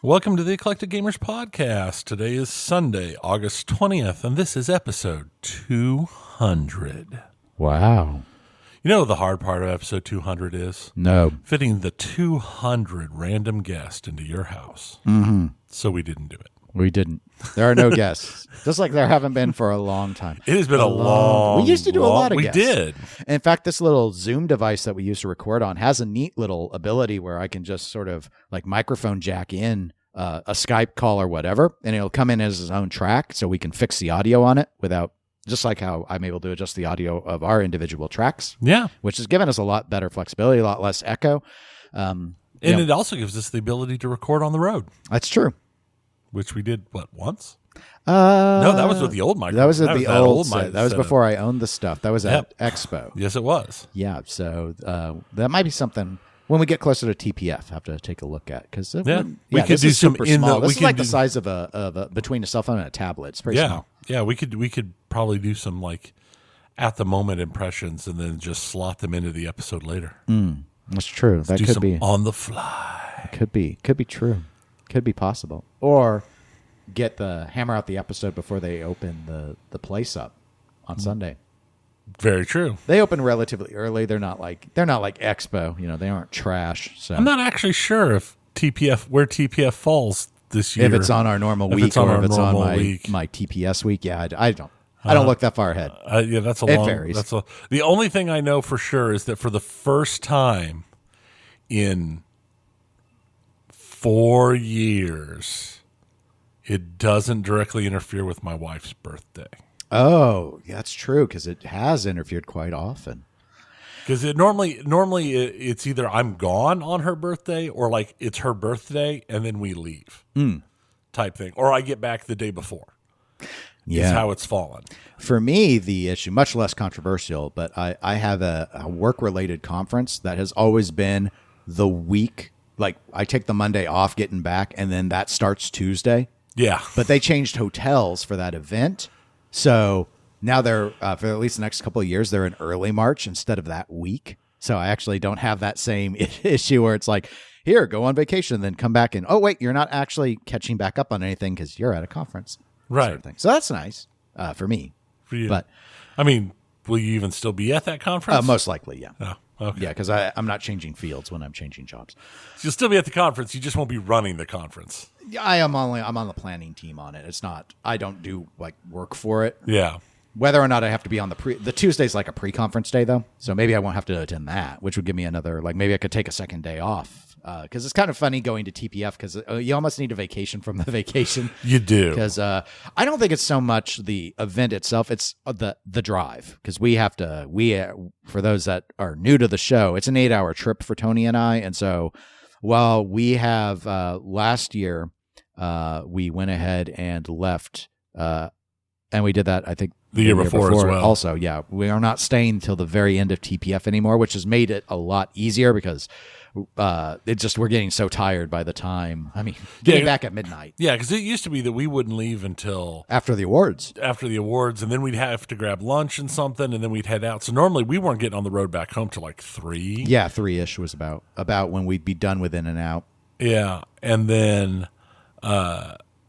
Welcome to the Eclectic Gamers Podcast. Today is Sunday, August 20th, and this is episode 200. Wow. You know what the hard part of episode 200 is? No. Fitting the 200 random guest into your house. Mm-hmm. So we didn't do it. We didn't. There are no guests. Just like there haven't been for a long time. It has been a long We used to do a lot of guests. We did. In fact, this little Zoom device that we used to record on has a neat little ability where I can just sort of like microphone jack in a Skype call or whatever, and it'll come in as its own track so we can fix the audio on it without, just like how I'm able to adjust the audio of our individual tracks. Yeah. Which has given us a lot better flexibility, a lot less echo. It also gives us the ability to record on the road. That's true. Which we did, once? No, that was with the old microphone. That was at the old set. That was setup. before I owned the stuff. That was at Expo. Yes, it was. Yeah, so that might be something when we get closer to TPF. I have to take a look at because we could do some super small. This is like the size of a between a cell phone and a tablet. It's pretty small. Yeah, we could probably do some like at the moment impressions and then just slot them into the episode later. That's true. That could be on the fly. Could be true. Could be possible. Or get the hammer out the episode before they open the place up on Sunday. Very true. They open relatively early. They're not like Expo. You know, they aren't trash. So I'm not actually sure if where TPF falls this year. If it's on our normal week or if it's on my TPS week. Yeah, I don't look that far ahead. Yeah, that's a it long. Varies. The only thing I know for sure is that for the first time in 4 years, it doesn't directly interfere with my wife's birthday. Oh, that's true because it has interfered quite often. Because normally it's either I'm gone on her birthday or like it's her birthday and then we leave type thing, or I get back the day before. Yeah, is how it's fallen. For me, the issue, much less controversial, but I have a work related conference that has always been the week. Like I take the Monday off getting back, and then that starts Tuesday. Yeah, but they changed hotels for that event. So now they're, for at least the next couple of years, they're in early March instead of that week. So I actually don't have that same issue where it's like, here, go on vacation, then come back and, oh, wait, you're not actually catching back up on anything because you're at a conference. Right. Sort of thing. So that's nice for me. For you. But, I mean, will you even still be at that conference? Most likely, yeah. Oh, okay. Yeah, because I'm not changing fields when I'm changing jobs. So you'll still be at the conference. You just won't be running the conference. I'm on the planning team on it. It's not, I don't do like work for it. Yeah. Whether or not I have to be on the Tuesday's like a pre-conference day though. So maybe I won't have to attend that, which would give me another, like maybe I could take a second day off. Because it's kind of funny going to TPF because you almost need a vacation from the vacation. You do. Because I don't think it's so much the event itself. It's the drive. Because for those that are new to the show, it's an 8-hour trip for Tony and I. And so while we have last year, we went ahead and left, and we did that, I think, the year before as well. Also, yeah, we are not staying till the very end of TPF anymore, which has made it a lot easier because we're getting so tired by the time. I mean, getting back at midnight. Yeah, because it used to be that we wouldn't leave until after the awards. And then we'd have to grab lunch and something, and then we'd head out. So normally we weren't getting on the road back home till like 3. Yeah, 3-ish was about when we'd be done with In and Out. Yeah, and then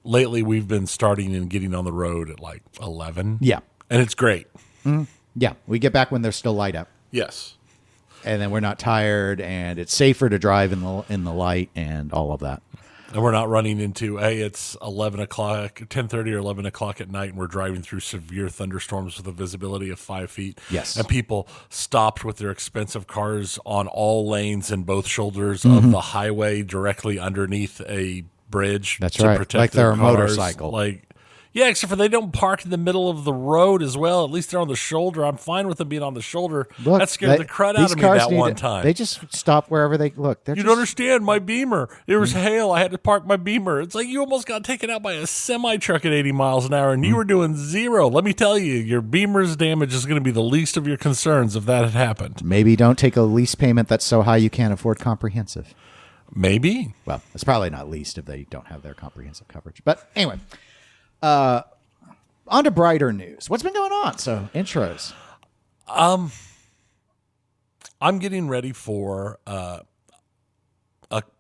lately we've been starting and getting on the road at like 11. Yeah, and it's great. Mm-hmm. Yeah, we get back when there's still light out. Yes. And then we're not tired, and it's safer to drive in the light and all of that. And we're not running into, it's 11 o'clock, 10:30 or 11 o'clock at night, and we're driving through severe thunderstorms with a visibility of 5 feet. Yes. And people stopped with their expensive cars on all lanes and both shoulders of the highway directly underneath a bridge. That's to right. protect Like their they're a cars. motorcycle. Yeah, except for they don't park in the middle of the road as well. At least they're on the shoulder. I'm fine with them being on the shoulder. Look, that scared the crud out of me that one time. They just stop wherever they look. You don't understand. My Beamer. It was hail. I had to park my Beamer. It's like you almost got taken out by a semi-truck at 80 miles an hour, and you were doing 0. Let me tell you, your Beamer's damage is going to be the least of your concerns if that had happened. Maybe don't take a lease payment that's so high you can't afford comprehensive. Maybe. Well, it's probably not least if they don't have their comprehensive coverage. But anyway, on to brighter news. What's been going on? So, intros. I'm getting ready for a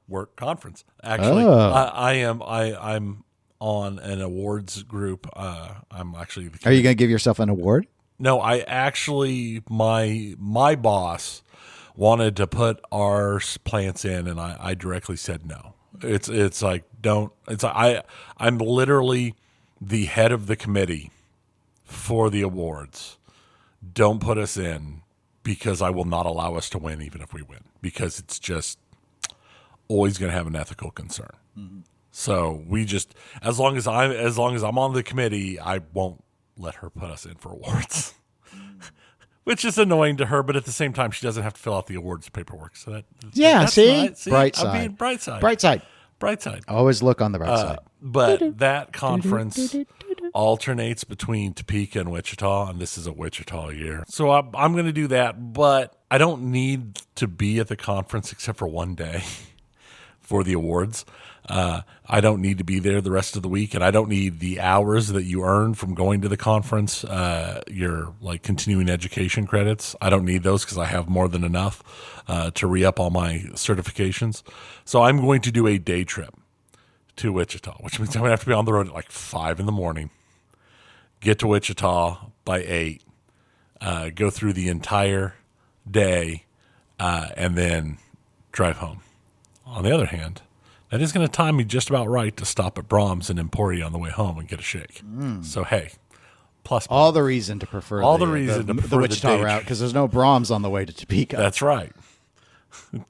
work conference. Actually, I'm on an awards group. I'm actually. Are you going to give yourself an award? No, I actually my boss wanted to put our plants in, and I directly said no. It's like don't. It's I'm literally the head of the committee for the awards. Don't put us in because I will not allow us to win, even if we win, because it's just always going to have an ethical concern. Mm-hmm. So we just as long as I'm on the committee, I won't let her put us in for awards. Which is annoying to her, but at the same time, she doesn't have to fill out the awards paperwork. So that's see? See? Bright I'm side. being bright side. Bright side. Always look on the bright side. But that conference alternates between Topeka and Wichita, and this is a Wichita year. So I'm going to do that, but I don't need to be at the conference except for one day for the awards. I don't need to be there the rest of the week, and I don't need the hours that you earn from going to the conference, your like continuing education credits. I don't need those because I have more than enough to re-up all my certifications. So I'm going to do a day trip to Wichita, which means I'm going to have to be on the road at like 5 a.m, get to Wichita by 8, go through the entire day, and then drive home. On the other hand, that is going to time me just about right to stop at Brahms and Emporia on the way home and get a shake. So, hey, plus all the reason to prefer the Wichita route because there's no Brahms on the way to Topeka. That's right.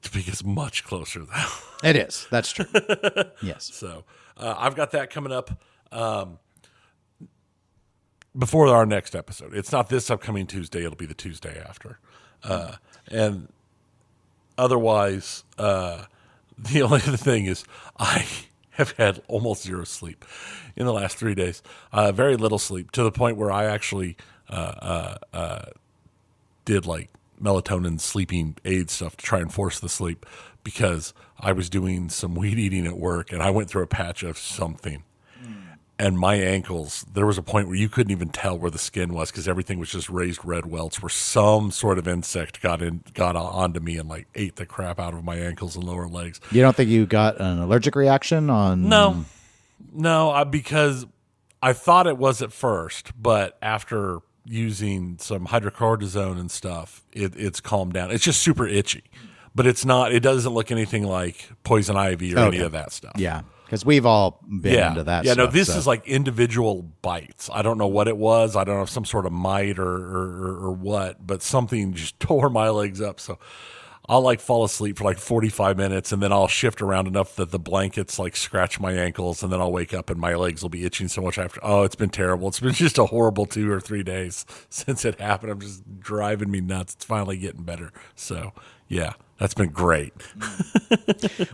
Topeka's much closer, though. It is. That's true. Yes. So, I've got that coming up before our next episode. It's not this upcoming Tuesday. It'll be the Tuesday after. And otherwise, the only other thing is I have had almost zero sleep in the last 3 days. Very little sleep to the point where I actually did like melatonin sleeping aid stuff to try and force the sleep because I was doing some weed eating at work and I went through a patch of something. And my ankles, there was a point where you couldn't even tell where the skin was because everything was just raised red welts where some sort of insect got onto me and like ate the crap out of my ankles and lower legs. You don't think you got an allergic reaction on? No, because I thought it was at first, but after using some hydrocortisone and stuff, it's calmed down. It's just super itchy, but it's not. It doesn't look anything like poison ivy or any of that stuff. Yeah. Because we've all been into that stuff. Yeah, no, this is like individual bites. I don't know what it was. I don't know if some sort of mite or what, but something just tore my legs up. So I'll like fall asleep for like 45 minutes and then I'll shift around enough that the blankets like scratch my ankles and then I'll wake up and my legs will be itching so much after. Oh, it's been terrible. It's been just a horrible 2 or 3 days since it happened. I'm just driving me nuts. It's finally getting better. So, yeah. That's been great.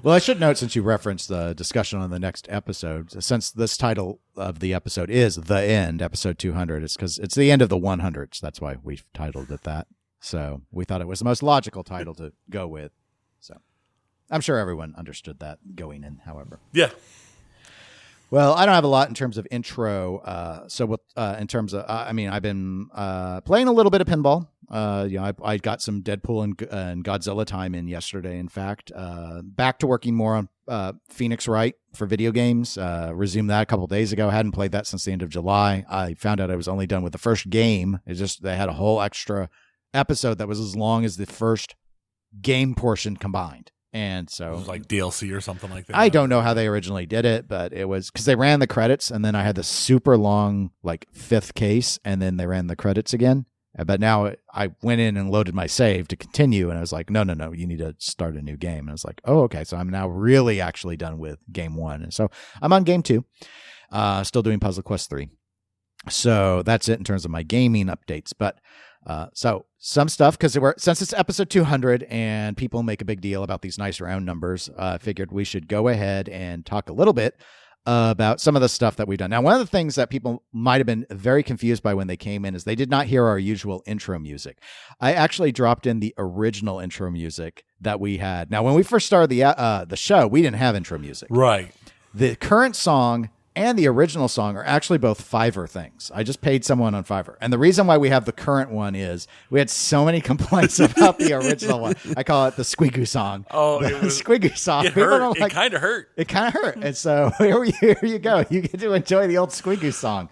Well, I should note, since you referenced the discussion on the next episode, since this title of the episode is The End, episode 200, it's because it's the end of the 100s. That's why we've titled it that. So we thought it was the most logical title to go with. So I'm sure everyone understood that going in, however. Yeah. Well, I don't have a lot in terms of intro. In terms of, I've been playing a little bit of pinball. I got some Deadpool and Godzilla time in yesterday. In fact, back to working more on Phoenix Wright for video games. Resumed that a couple days ago. Hadn't played that since the end of July. I found out I was only done with the first game. It's just they had a whole extra episode that was as long as the first game portion combined. And so it was like DLC or something like that. I don't know how they originally did it, but it was because they ran the credits and then I had the super long like 5th case and then they ran the credits again. But now I went in and loaded my save to continue and I was like, no, you need to start a new game. And I was like, oh, okay. So I'm now really actually done with game 1. And so I'm on game 2, still doing Puzzle Quest 3. So that's it in terms of my gaming updates. But so some stuff, because since it's episode 200 and people make a big deal about these nice round numbers, I figured we should go ahead and talk a little bit about some of the stuff that we've done. Now, one of the things that people might have been very confused by when they came in is they did not hear our usual intro music. I actually dropped in the original intro music that we had. Now, when we first started the show, we didn't have intro music. Right. The current song and the original song are actually both Fiverr things. I just paid someone on Fiverr. And the reason why we have the current one is we had so many complaints about the original one. I call it the Squigoo song. Oh, it was Squigoo song. It hurt. It kind of hurt. It kind of hurt. And so here you go. You get to enjoy the old Squigoo song.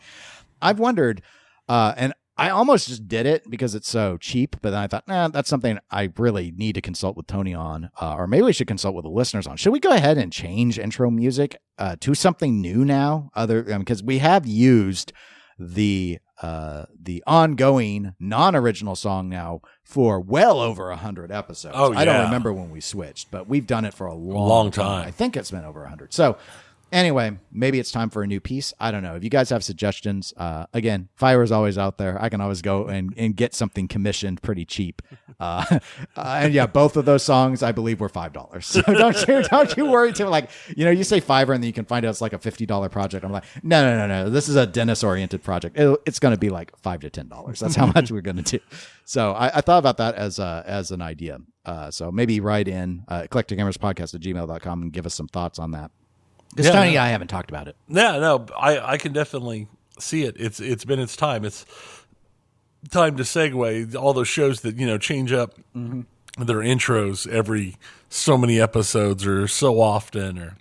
I've wondered, and I almost just did it because it's so cheap, but then I thought, that's something I really need to consult with Tony on, or maybe we should consult with the listeners on. Should we go ahead and change intro music to something new now? Because we have used the ongoing non-original song now for well over 100 episodes. Oh, yeah. I don't remember when we switched, but we've done it for a long time. I think it's been over 100. So anyway, maybe it's time for a new piece. I don't know. If you guys have suggestions, again, Fire is always out there. I can always go and get something commissioned pretty cheap. And yeah, both of those songs, I believe, were $5. So don't you worry too. Like, you say Fiverr and then you can find out it's like a $50 project. I'm like, no. This is a Dennis-oriented project. It's going to be like $5 to $10. That's how much we're going to do. So I thought about that as an idea. So maybe write in eclecticgamerspodcast@gmail.com and give us some thoughts on that. Because Tony and I haven't talked about it. Yeah, no, I can definitely see it. It's been its time. It's time to segue all those shows that change up their intros every so many episodes or so often, or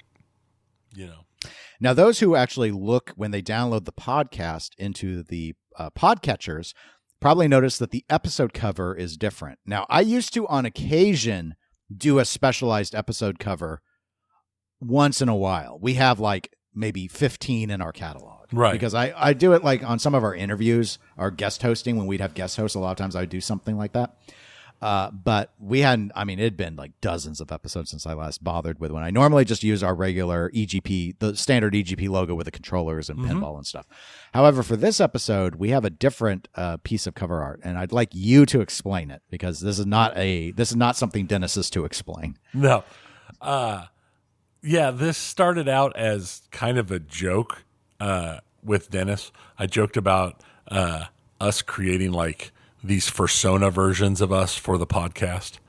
Now, those who actually look when they download the podcast into the podcatchers probably notice that the episode cover is different. Now, I used to on occasion do a specialized episode cover. Once in a while, we have like maybe 15 in our catalog, right? Because I do it like on some of our interviews, our guest hosting, when we'd have guest hosts. A lot of times I would do something like that. But we hadn't, it'd been like dozens of episodes since I last bothered with one. I normally just use our regular EGP, the standard EGP logo with the controllers and pinball and stuff. However, for this episode, we have a different piece of cover art, and I'd like you to explain it because this is not something Dennis is to explain. No. Yeah, this started out as kind of a joke with Dennis. I joked about us creating like these fursona versions of us for the podcast.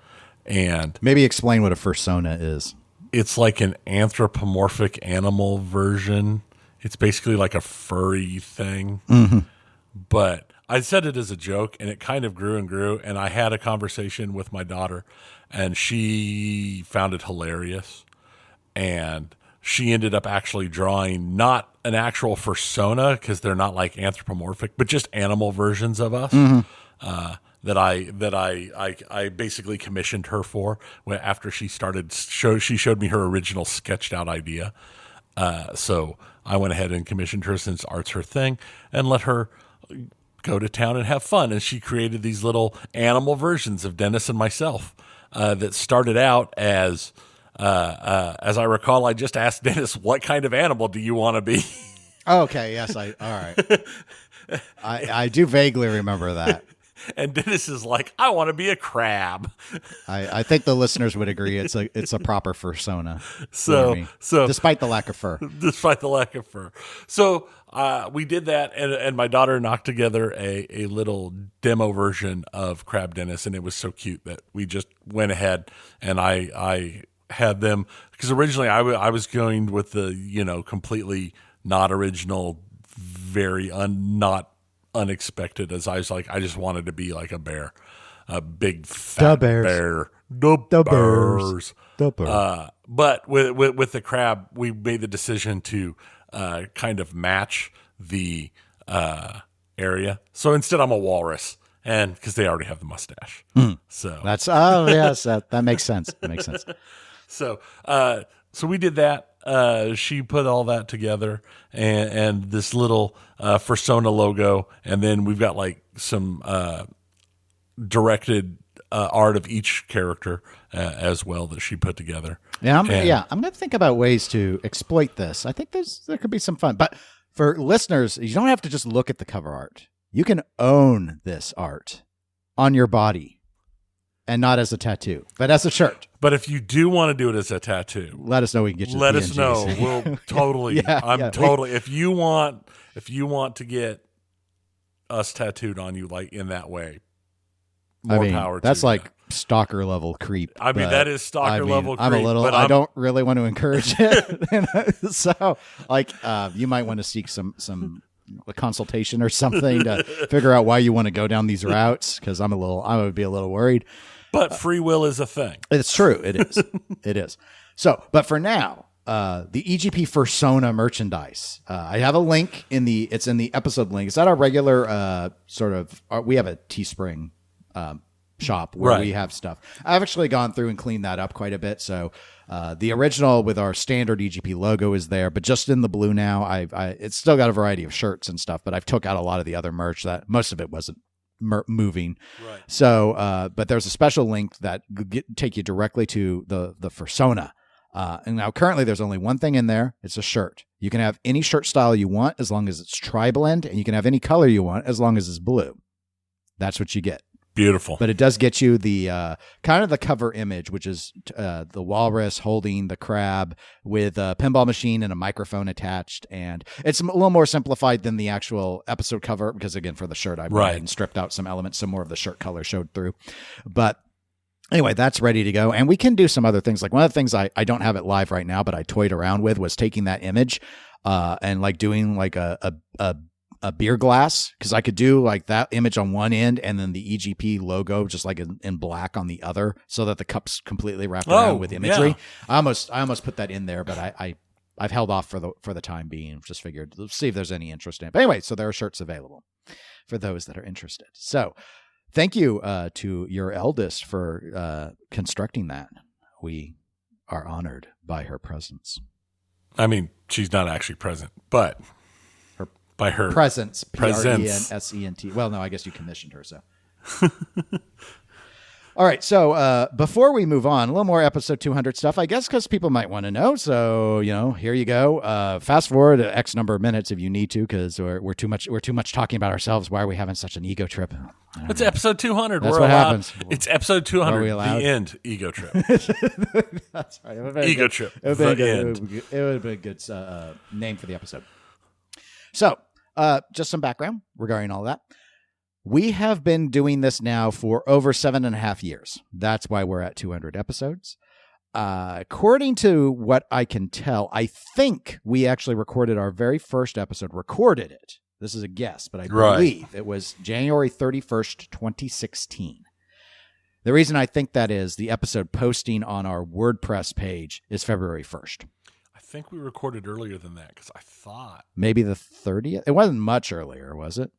And maybe explain what a fursona is. It's like an anthropomorphic animal version. It's basically like a furry thing. Mm-hmm. But I said it as a joke, and it kind of grew and grew. And I had a conversation with my daughter, and she found it hilarious. And she ended up actually drawing not an actual fursona because they're not like anthropomorphic, but just animal versions of us that I basically commissioned her for after she started. She showed me her original sketched out idea. So I went ahead and commissioned her, since art's her thing, and let her go to town and have fun. And she created these little animal versions of Dennis and myself that started out as I recall, I just asked Dennis, what kind of animal do you want to be? Okay. Yes. All right. I do vaguely remember that. And Dennis is like, I want to be a crab. I think the listeners would agree. It's a proper fursona. So despite the lack of fur. So we did that, and my daughter knocked together a little demo version of Crab Dennis, and it was so cute that we just went ahead and I had them, because originally I was going with the completely not original, very not unexpected, as I was like, I just wanted to be like a bear, a big fat bear, the bears. But with the crab, we made the decision to kind of match the area. So instead, I'm a walrus. And because they already have the mustache, so that's yes, that makes sense. That makes sense. So we did that. She put all that together, and this little fursona logo, and then we've got like some directed art of each character as well that she put together. Yeah, I'm going to think about ways to exploit this. I think there could be some fun, but for listeners, you don't have to just look at the cover art. You can own this art on your body, and not as a tattoo, but as a shirt. But if you do want to do it as a tattoo, let us know. We can get you. Let us know. We'll totally. Totally. If you want to get us tattooed on you like in that way, more power. That's like stalker level creep. I mean, that is stalker level creep. I don't really want to encourage it. So, like, you might want to seek some a consultation or something to figure out why you want to go down these routes. Because I would be a little worried. But free will is a thing. It's true. It is. It is. So, but for now, the EGP Fursona merchandise. I have a link it's in the episode link. It's at our regular we have a Teespring shop where we have stuff. I've actually gone through and cleaned that up quite a bit. So the original with our standard EGP logo is there, but just in the blue now. It's still got a variety of shirts and stuff, but I've took out a lot of the other merch that most of it wasn't moving. Right. So, but there's a special link that take you directly to the Fursona. And now currently there's only one thing in there. It's a shirt. You can have any shirt style you want as long as it's tri-blend, and you can have any color you want as long as it's blue. That's what you get. Beautiful. But it does get you the kind of the cover image, which is the walrus holding the crab with a pinball machine and a microphone attached. And it's a little more simplified than the actual episode cover because, again, for the shirt, I went and stripped out some elements, so more of the shirt color showed through. But anyway, that's ready to go. And we can do some other things. Like one of the things I don't have it live right now, but I toyed around with was taking that image and like doing like a beer glass, because I could do like that image on one end and then the EGP logo just like in black on the other, so that the cup's completely wrapped around with imagery. Yeah. I almost put that in there, but I've held off for the time being. Just figured, let's see if there's any interest in it. But anyway, so there are shirts available for those that are interested. So thank you to your eldest for constructing that. We are honored by her presence. I mean, she's not actually present, but by her presence, PRENSENT. Well, no, I guess you commissioned her, so. All right, so before we move on, a little more episode 200 stuff, I guess, because people might want to know. So, here you go. Fast forward X number of minutes if you need to, because we're too much talking about ourselves. Why are we having such an ego trip? It's episode 200. That's what happens. It's episode 200. The end. Ego trip. That's right. Ego trip. It would have been a good name for the episode. So, just some background regarding all that. We have been doing this now for over 7.5 years. That's why we're at 200 episodes. According to what I can tell, I think we actually recorded our very first episode. Recorded it. This is a guess, but I believe it was January 31st, 2016. The reason I think that is the episode posting on our WordPress page is February 1st. I think we recorded earlier than that because I thought maybe the 30th. It wasn't much earlier, was it?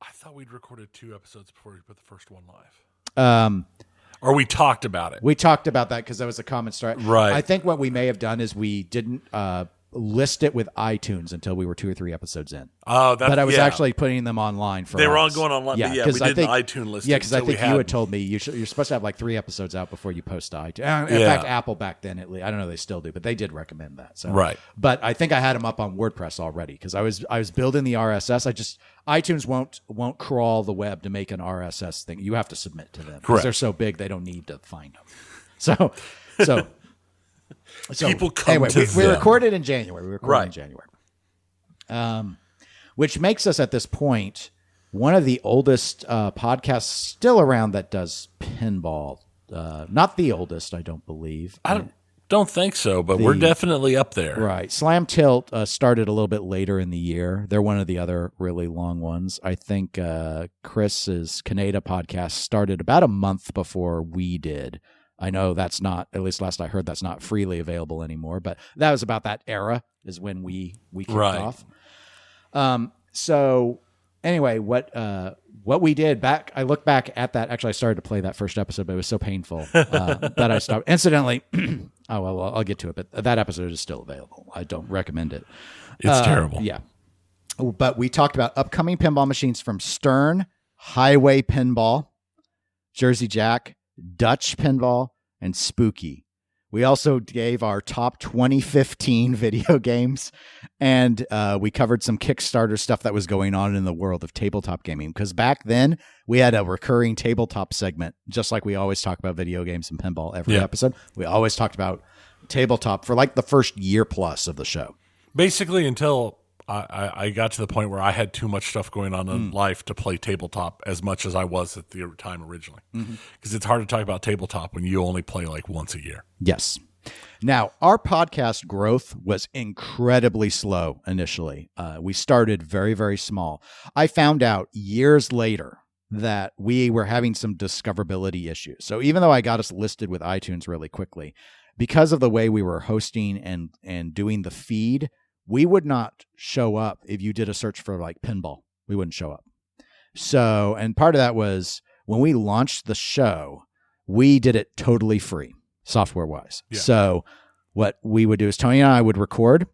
I thought we'd recorded 2 episodes before we put the first one live. Or we talked about it. We talked about that because that was a common start. Right. I think what we may have done is we didn't list it with iTunes until we were 2 or 3 episodes in. Oh, but I was actually putting them online for They were all going online. Yeah, we did the iTunes listing. Yeah, because I think you had told me you're supposed to have like 3 episodes out before you post to iTunes. In fact, Apple back then, I don't know if they still do, but they did recommend that. So. Right. But I think I had them up on WordPress already because I was building the RSS. iTunes won't crawl the web to make an RSS thing. You have to submit to them because they're so big they don't need to find them. So people come to them. We recorded in January. Which makes us at this point one of the oldest podcasts still around that does pinball. Not the oldest, I don't believe. I don't think so, but we're definitely up there. Right. Slam Tilt started a little bit later in the year. They're one of the other really long ones. I think Chris's Canada podcast started about a month before we did. I know that's not, at least last I heard, that's not freely available anymore, but that was about that era is when we kicked off. So anyway, what we did back, I look back at that. Actually, I started to play that first episode, but it was so painful that I stopped. Incidentally, I'll get to it, but that episode is still available. I don't recommend it. It's terrible. Yeah. But we talked about upcoming pinball machines from Stern, Highway Pinball, Jersey Jack, Dutch Pinball, and Spooky. We also gave our top 2015 video games, and we covered some Kickstarter stuff that was going on in the world of tabletop gaming. Because back then, we had a recurring tabletop segment, just like we always talk about video games and pinball every episode. We always talked about tabletop for like the first year plus of the show. Basically, until I got to the point where I had too much stuff going on in life to play tabletop as much as I was at the time originally. Because it's hard to talk about tabletop when you only play like once a year. Yes. Now, our podcast growth was incredibly slow initially. We started very, very small. I found out years later that we were having some discoverability issues. So even though I got us listed with iTunes really quickly, because of the way we were hosting and doing the feed, we would not show up if you did a search for like pinball. We wouldn't show up. So, and part of that was when we launched the show, we did it totally free, software-wise. Yeah. So what we would do is Tony and I would record,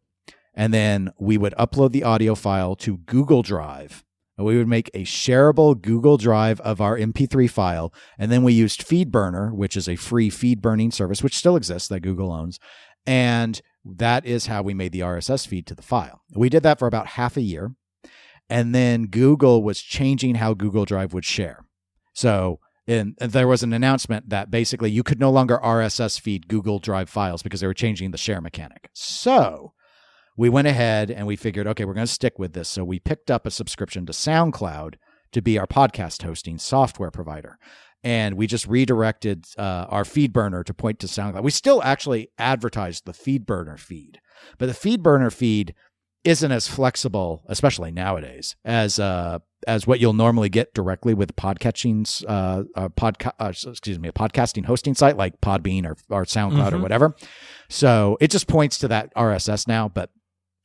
and then we would upload the audio file to Google Drive. And we would make a shareable Google Drive of our MP3 file. And then we used FeedBurner, which is a free feed burning service, which still exists that Google owns. And that is how we made the RSS feed to the file. We did that for about half a year. And then Google was changing how Google Drive would share. So there was an announcement that basically you could no longer RSS feed Google Drive files because they were changing the share mechanic. So we went ahead and we figured, okay, we're going to stick with this. So we picked up a subscription to SoundCloud to be our podcast hosting software provider. And we just redirected our FeedBurner to point to SoundCloud. We still actually advertised the FeedBurner feed, but the FeedBurner feed isn't as flexible, especially nowadays, as what you'll normally get directly with a podcasting hosting site like Podbean or SoundCloud or whatever. So it just points to that RSS now, but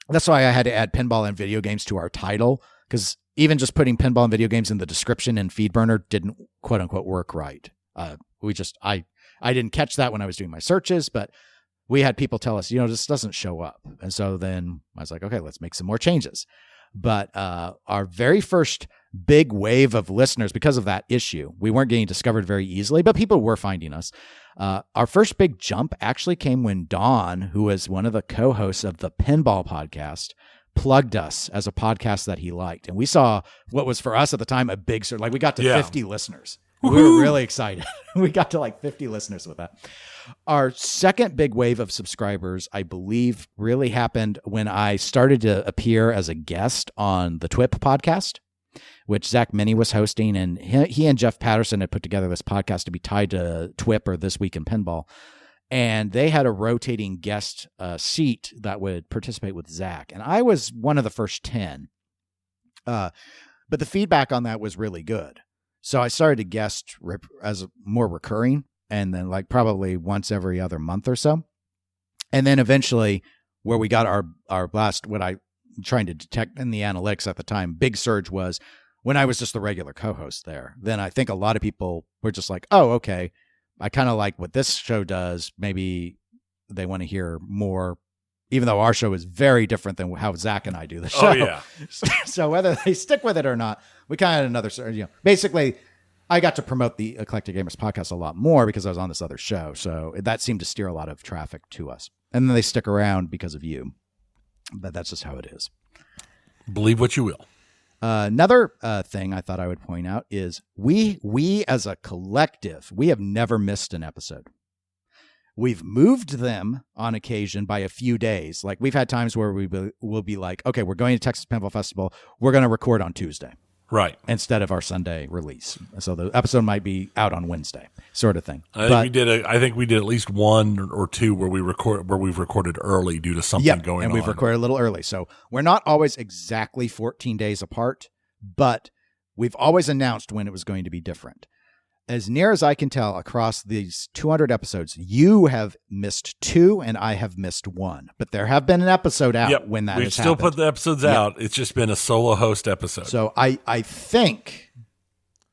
that's why I had to add pinball and video games to our title, because even just putting pinball and video games in the description in FeedBurner didn't quote unquote work right. I didn't catch that when I was doing my searches, but we had people tell us, this doesn't show up. And so then I was like, okay, let's make some more changes. But our very first big wave of listeners, because of that issue, we weren't getting discovered very easily, but people were finding us. Our first big jump actually came when Don, who was one of the co-hosts of the Pinball podcast, plugged us as a podcast that he liked. And we saw what was for us at the time a big surge. Like we got to 50 listeners. Woo-hoo! We were really excited. We got to like 50 listeners with that. Our second big wave of subscribers, I believe, really happened when I started to appear as a guest on the TWIP podcast, which Zach Minnie was hosting. And he and Jeff Patterson had put together this podcast to be tied to TWIP or This Week in Pinball. And they had a rotating guest seat that would participate with Zach. And I was one of the first 10. But the feedback on that was really good. So I started to guest as more recurring, and then like probably once every other month or so. And then eventually where we got our last, what I trying to detect in the analytics at the time, big surge was when I was just the regular co-host there. Then I think a lot of people were just like, oh, okay, I kind of like what this show does. Maybe they want to hear more, even though our show is very different than how Zach and I do the show. Oh, yeah. So whether they stick with it or not, we kind of had another, basically I got to promote the Eclectic Gamers podcast a lot more because I was on this other show. So that seemed to steer a lot of traffic to us. And then they stick around because of you. But that's just how it is. Believe what you will. Another thing I thought I would point out is we as a collective, we have never missed an episode. We've moved them on occasion by a few days. Like we've had times where we'll be like, okay, we're going to Texas Pinball Festival. We're going to record on Tuesday. Right. Instead of our Sunday release. So the episode might be out on Wednesday, sort of thing. I think we did at least one or two where we've recorded early due to something going on. And we've recorded a little early. So we're not always exactly 14 days apart, but we've always announced when it was going to be different. As near as I can tell, across these 200 episodes, you have missed 2 and I have missed 1. But there have been an episode out when that has happened. We've still put the episodes out. It's just been a solo host episode. So I think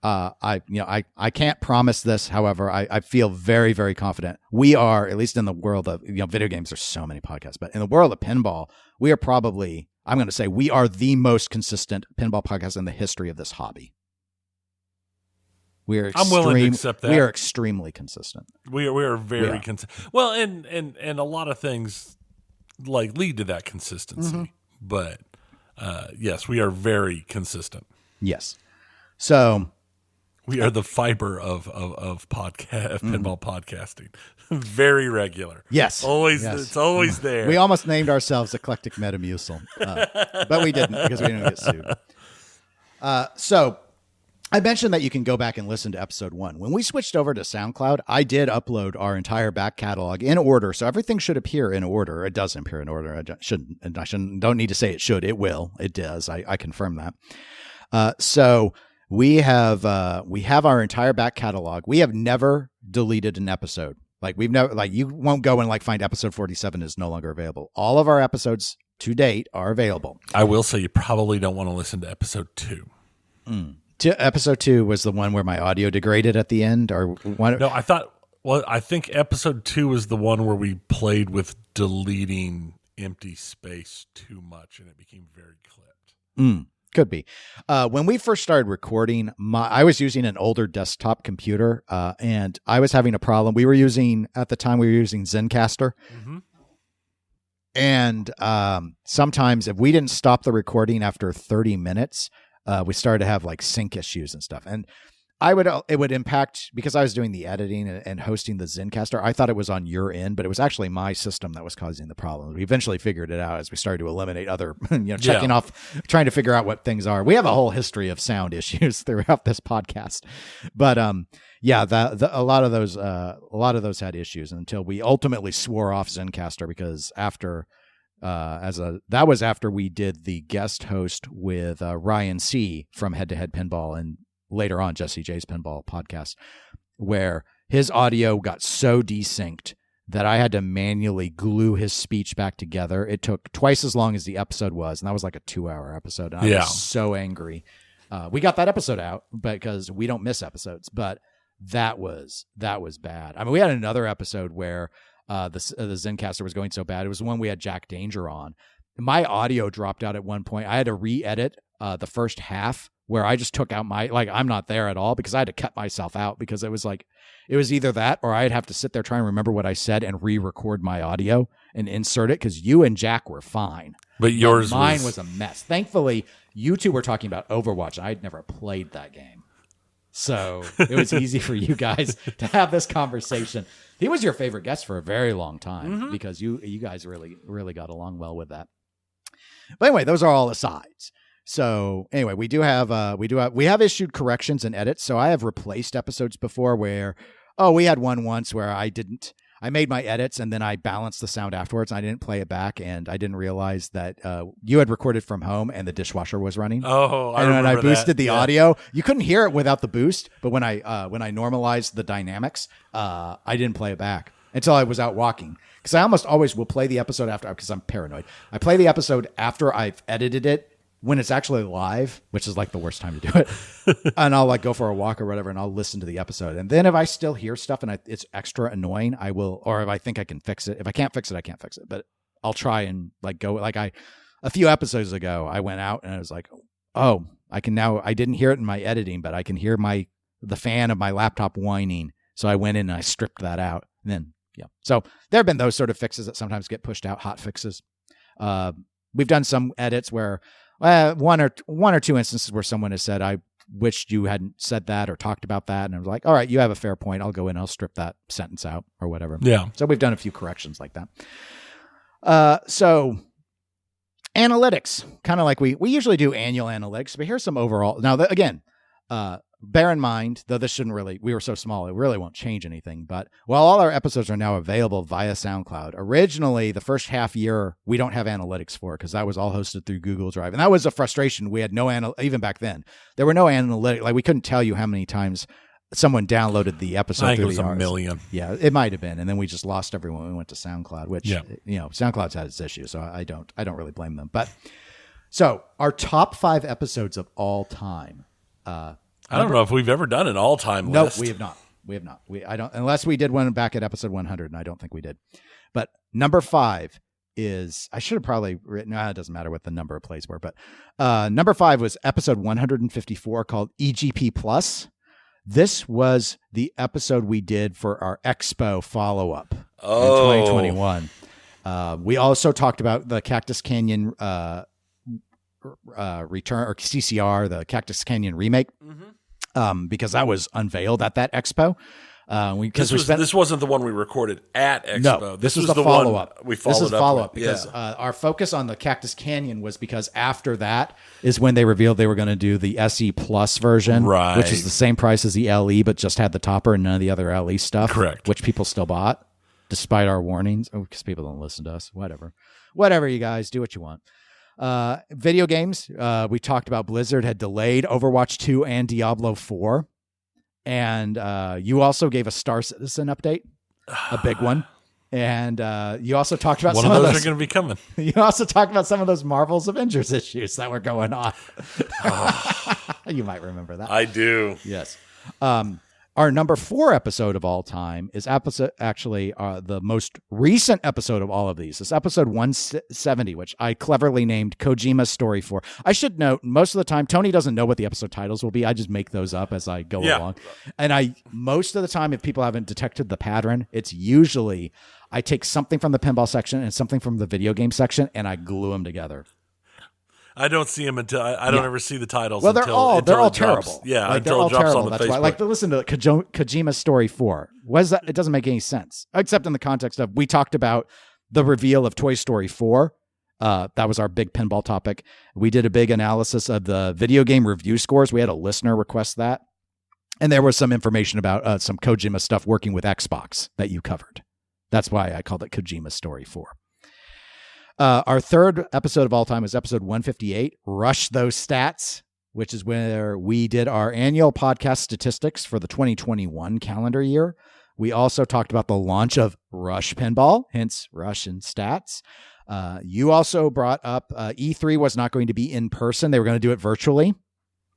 I can't promise this. However, I feel very, very confident. We are, at least in the world of video games, there's so many podcasts, but in the world of pinball, we are probably, I'm going to say, we are the most consistent pinball podcast in the history of this hobby. I'm willing to accept that. We are extremely consistent. We are very consistent. Well, and a lot of things like lead to that consistency. But yes, we are very consistent. Yes. So we are the fiber of pinball podcasting. Very regular. Yes. Always. Yes. It's always there. We almost named ourselves Eclectic Metamucil, but we didn't because we didn't get sued. So I mentioned that you can go back and listen to episode 1. When we switched over to SoundCloud, I did upload our entire back catalog in order. So everything should appear in order. It does appear in order. I don't need to say it should. It will. It does. I confirm that. So we have our entire back catalog. We have never deleted an episode. Like we've never, like you won't go and like find episode 47 is no longer available. All of our episodes to date are available. I will say you probably don't want to listen to episode 2. Episode 2 was the one where my audio degraded at the end, or one? No, I think episode 2 was the one where we played with deleting empty space too much, and it became very clipped. Could be. When we first started recording, I was using an older desktop computer, and I was having a problem. At the time we were using Zencaster. And sometimes if we didn't stop the recording after 30 minutes, we started to have like sync issues and stuff. And it would impact, because I was doing the editing and hosting the Zencaster. I thought it was on your end, but it was actually my system that was causing the problem. We eventually figured it out as we started to eliminate other, checking off, trying to figure out what things are. We have a whole history of sound issues throughout this podcast, but a lot of those had issues until we ultimately swore off Zencaster, because that was after we did the guest host with Ryan C. from Head to Head Pinball, and later on Jesse J's Pinball podcast, where his audio got so desynced that I had to manually glue his speech back together. It took twice as long as the episode was, and that was like a 2-hour episode. And I was so angry. We got that episode out because we don't miss episodes, but that was bad. I mean, we had another episode where the Zencaster was going so bad. It was the one we had Jack Danger on. My audio dropped out at one point. I had to re-edit the first half, where I just took out I'm not there at all, because I had to cut myself out, because it was either that or I'd have to sit there trying to remember what I said and re-record my audio and insert it, because you and Jack were fine. But mine was a mess. Thankfully, you two were talking about Overwatch. I'd never played that game. So it was easy for you guys to have this conversation. He was your favorite guest for a very long time, because you guys really, really got along well with that. But anyway, those are all asides. So anyway, we have issued corrections and edits. So I have replaced episodes before where, we had one once where I made my edits and then I balanced the sound afterwards. And I didn't play it back, and I didn't realize that you had recorded from home and the dishwasher was running. Oh, and when I boosted the audio, you couldn't hear it without the boost. But when I normalized the dynamics, I didn't play it back until I was out walking. Because I almost always will play the episode after, because I'm paranoid. I play the episode after I've edited it, when it's actually live, which is like the worst time to do it. And I'll like go for a walk or whatever, and I'll listen to the episode. And then if I still hear stuff and it's extra annoying, I will, or if I think I can fix it. If I can't fix it, I can't fix it. But I'll try and a few episodes ago, I went out and I was like, I didn't hear it in my editing, but I can hear the fan of my laptop whining. So I went in and I stripped that out. And then, so there have been those sort of fixes that sometimes get pushed out, hot fixes. We've done some edits where, one or two instances where someone has said, I wished you hadn't said that or talked about that. And I was like, all right, you have a fair point. I'll go in, I'll strip that sentence out or whatever. Yeah. So we've done a few corrections like that. So analytics, kind of like we usually do annual analytics, but here's some overall. Now, again, bear in mind, though this shouldn't really, we were so small, it really won't change anything. But while all our episodes are now available via SoundCloud, originally the first half year, we don't have analytics for it, because that was all hosted through Google Drive. And that was a frustration. We had no, even back then, there were no analytics. Like we couldn't tell you how many times someone downloaded the episode. I think it was a million. Yeah, it might have been. And then we just lost everyone when we went to SoundCloud, which, SoundCloud's had its issues. So I don't really blame them. But so our top 5 episodes of all time, I don't know if we've ever done an all-time list. No, we have not. I don't, unless we did one back at episode 100, and I don't think we did. But number 5 is, I should have probably written, it doesn't matter what the number of plays were, but number 5 was episode 154 called EGP Plus. This was the episode we did for our Expo follow-up in Oh. 2021. We also talked about the Cactus Canyon return, or CCR, the Cactus Canyon remake, because that was unveiled at that Expo. This wasn't the one we recorded at Expo. No, this was the follow-up. We followed this is up follow-up with. because our focus on the Cactus Canyon was because after that is when they revealed they were going to do the SE Plus version, Right. which is the same price as the LE, but just had the topper and none of the other LE stuff. Correct. Which people still bought, despite our warnings. Oh, because people don't listen to us. Whatever, you guys, do what you want. Video games. We talked about Blizzard had delayed Overwatch 2 and Diablo 4. And you also gave a Star Citizen update, a big one. And you also talked about One some of of those those are going to be coming. You also talked about some of those Marvel's Avengers issues that were going on. You might remember that. I do. Yes. Our number 4 episode of all time is the most recent episode of all of these. It's episode 170, which I cleverly named Kojima's Story 4. I should note, most of the time, Tony doesn't know what the episode titles will be. I just make those up as I go along. And most of the time, if people haven't detected the pattern, it's usually I take something from the pinball section and something from the video game section, and I glue them together. I don't see them until I don't ever see the titles. Well, they're all drops. terrible. Yeah, like, until it drops terrible. on the That's Facebook. why. Like, listen to Kojima's Story 4. What is that? It doesn't make any sense, except in the context of we talked about the reveal of Toy Story 4. That was our big pinball topic. We did a big analysis of the video game review scores. We had a listener request that, and there was some information about some Kojima stuff working with Xbox that you covered. That's why I called it Kojima's Story 4. Our third episode of all time is episode 158, Rush Those Stats, which is where we did our annual podcast statistics for the 2021 calendar year. We also talked about the launch of Rush Pinball, hence Rush and Stats. You also brought up E3 was not going to be in person. They were going to do it virtually.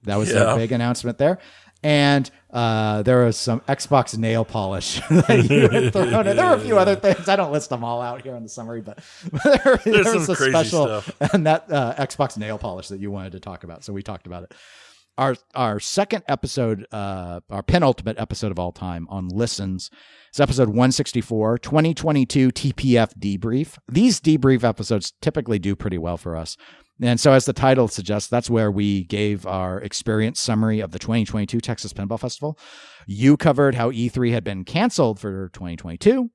That was a big announcement there. And there was some Xbox nail polish that you had thrown in. There were a few other things. I don't list them all out here in the summary, but there was a special stuff. And that Xbox nail polish that you wanted to talk about. So we talked about it. Our second episode, our penultimate episode of all time on listens, is episode 164, 2022 TPF debrief. These debrief episodes typically do pretty well for us. And so, as the title suggests, that's where we gave our experience summary of the 2022 Texas Pinball Festival. You covered how E3 had been canceled for 2022.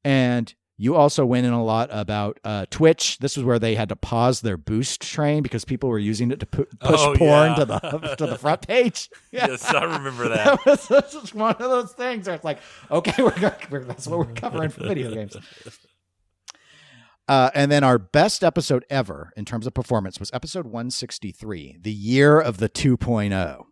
And you also went in a lot about Twitch. This was where they had to pause their boost train because people were using it to push porn to the front page. Yes, I remember that. That was one of those things where it's like, okay, that's what we're covering for video games. And then our best episode ever in terms of performance was episode 163, the year of the 2.0.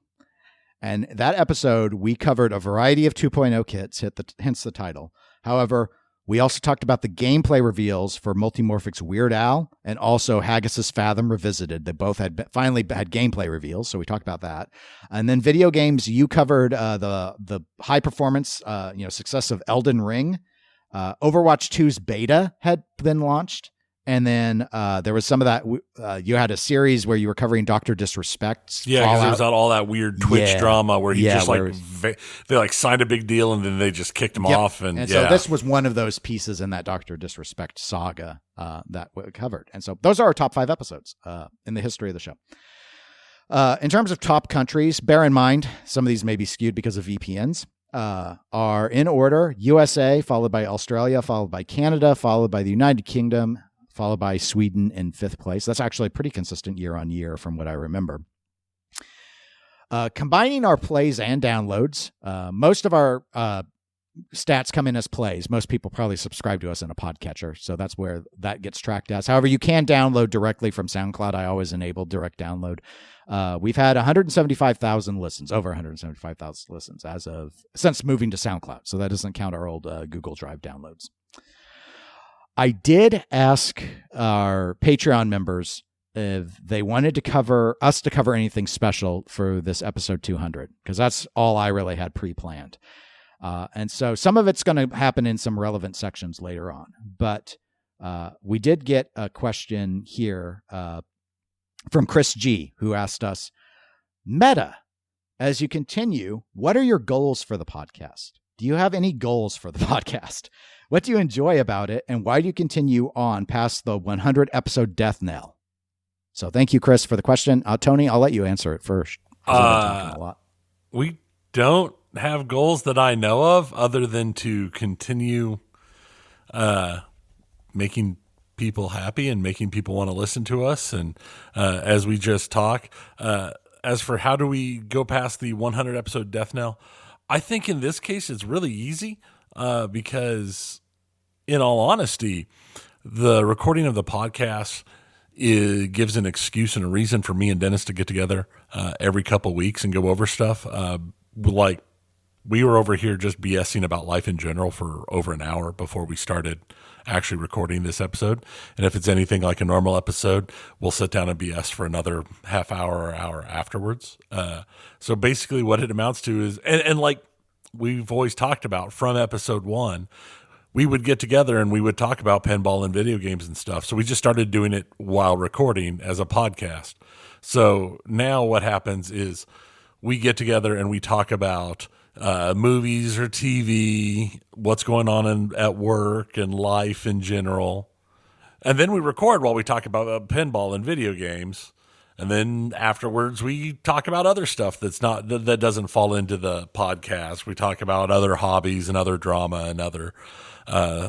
And that episode, we covered a variety of 2.0 kits, hence the title. However, we also talked about the gameplay reveals for Multimorphic's Weird Al and also Haggis's Fathom Revisited. They both finally had gameplay reveals, so we talked about that. And then video games, you covered the high performance success of Elden Ring. Overwatch 2's beta had been launched. And then there was some of that. You had a series where you were covering Dr. Disrespect's Yeah, because there was all that weird Twitch drama where he just they signed a big deal and then they just kicked him off. And so this was one of those pieces in that Dr. Disrespect saga that we covered. And so those are our top 5 episodes in the history of the show. In terms of top countries, bear in mind, some of these may be skewed because of VPNs. Are in order: USA, followed by Australia, followed by Canada, followed by the United Kingdom, followed by Sweden in 5th place. That's actually pretty consistent year on year from what I remember. Combining our plays and downloads, most of our stats come in as plays. Most people probably subscribe to us in a podcatcher, so that's where that gets tracked as. However, you can download directly from SoundCloud. I always enable direct download. We've had 175,000 listens, over 175,000 listens since moving to SoundCloud. So that doesn't count our old Google Drive downloads. I did ask our Patreon members if they wanted to cover anything special for this episode 200, because that's all I really had pre-planned. And so some of it's going to happen in some relevant sections later on. But we did get a question here from Chris G, who asked us, Meta, as you continue, what are your goals for the podcast? Do you have any goals for the podcast? What do you enjoy about it? And why do you continue on past the 100 episode death knell? So thank you, Chris, for the question. Tony, I'll let you answer it first. I've been talking a lot. We don't have goals that I know of other than to continue making people happy and making people want to listen to us. And as we just talk, as for how do we go past the 100 episode death knell, I think in this case it's really easy because, in all honesty, the recording of the podcast gives an excuse and a reason for me and Dennis to get together every couple weeks and go over stuff. Like we were over here just BSing about life in general for over an hour before we started actually recording this episode. And if it's anything like a normal episode, we'll sit down and BS for another half hour or hour afterwards. So basically what it amounts to is, and like we've always talked about from episode 1, we would get together and we would talk about pinball and video games and stuff. So we just started doing it while recording as a podcast. So now what happens is we get together and we talk about movies or TV, what's going on at work and life in general. And then we record while we talk about pinball and video games. And then afterwards we talk about other stuff that doesn't fall into the podcast. We talk about other hobbies and other drama and other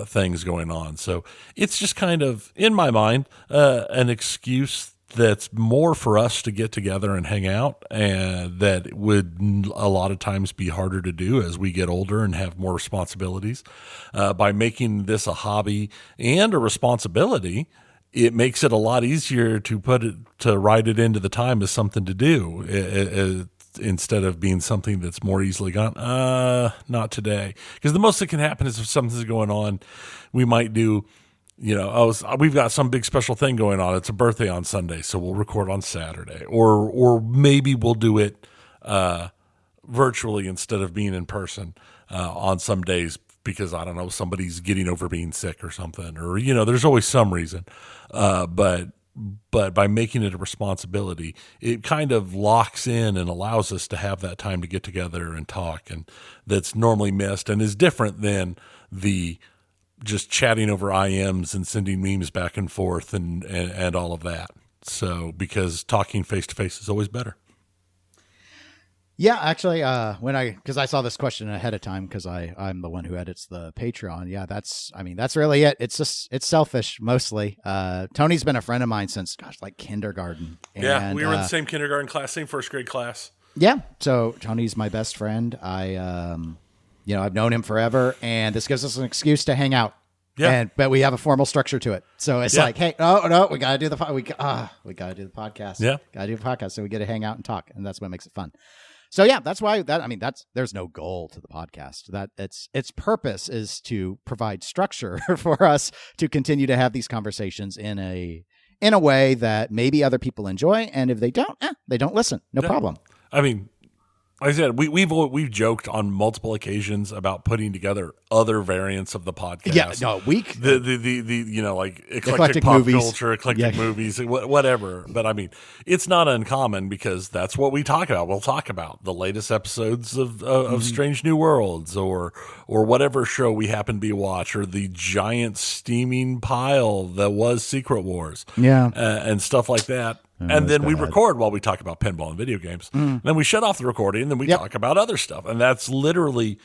things going on. So it's just kind of, in my mind, an excuse that's more for us to get together and hang out, and that would a lot of times be harder to do as we get older and have more responsibilities. By making this a hobby and a responsibility, it makes it a lot easier to write it into the time as something to do, instead of being something that's more easily gone. Not today, because the most that can happen is if something's going on, we might do. We've got some big special thing going on. It's a birthday on Sunday, so we'll record on Saturday, or maybe we'll do it virtually instead of being in person on some days because, I don't know, somebody's getting over being sick or something, or there's always some reason. But by making it a responsibility, it kind of locks in and allows us to have that time to get together and talk, and that's normally missed and is different than the just chatting over IMs and sending memes back and forth and all of that. So, because talking face to face is always better. Yeah, actually, because I saw this question ahead of time, because I'm the one who edits the Patreon. Yeah, that's really it. It's selfish mostly. Tony's been a friend of mine since, like kindergarten. Yeah, we were in the same kindergarten class, same first grade class. Yeah, so Tony's my best friend. I've known him forever, and this gives us an excuse to hang out. Yeah, but we have a formal structure to it. So it's like, hey, no, we gotta do the we gotta do the podcast. Yeah, gotta do the podcast, so we get to hang out and talk, and that's what makes it fun. So yeah, that's why there's no goal to the podcast. That its purpose is to provide structure for us to continue to have these conversations in a way that maybe other people enjoy, and if they don't, they don't listen. No problem. I mean, like I said, we've joked on multiple occasions about putting together other variants of the podcast. Yeah, no, the like eclectic pop movies. Culture, eclectic movies, whatever. But I mean, it's not uncommon because that's what we talk about. We'll talk about the latest episodes of Strange New Worlds, or whatever show we happen to be watch, or the giant steaming pile that was Secret Wars, and stuff like that. And then we record while we talk about pinball and video games. Then we shut off the recording, and then we talk about other stuff. And that's literally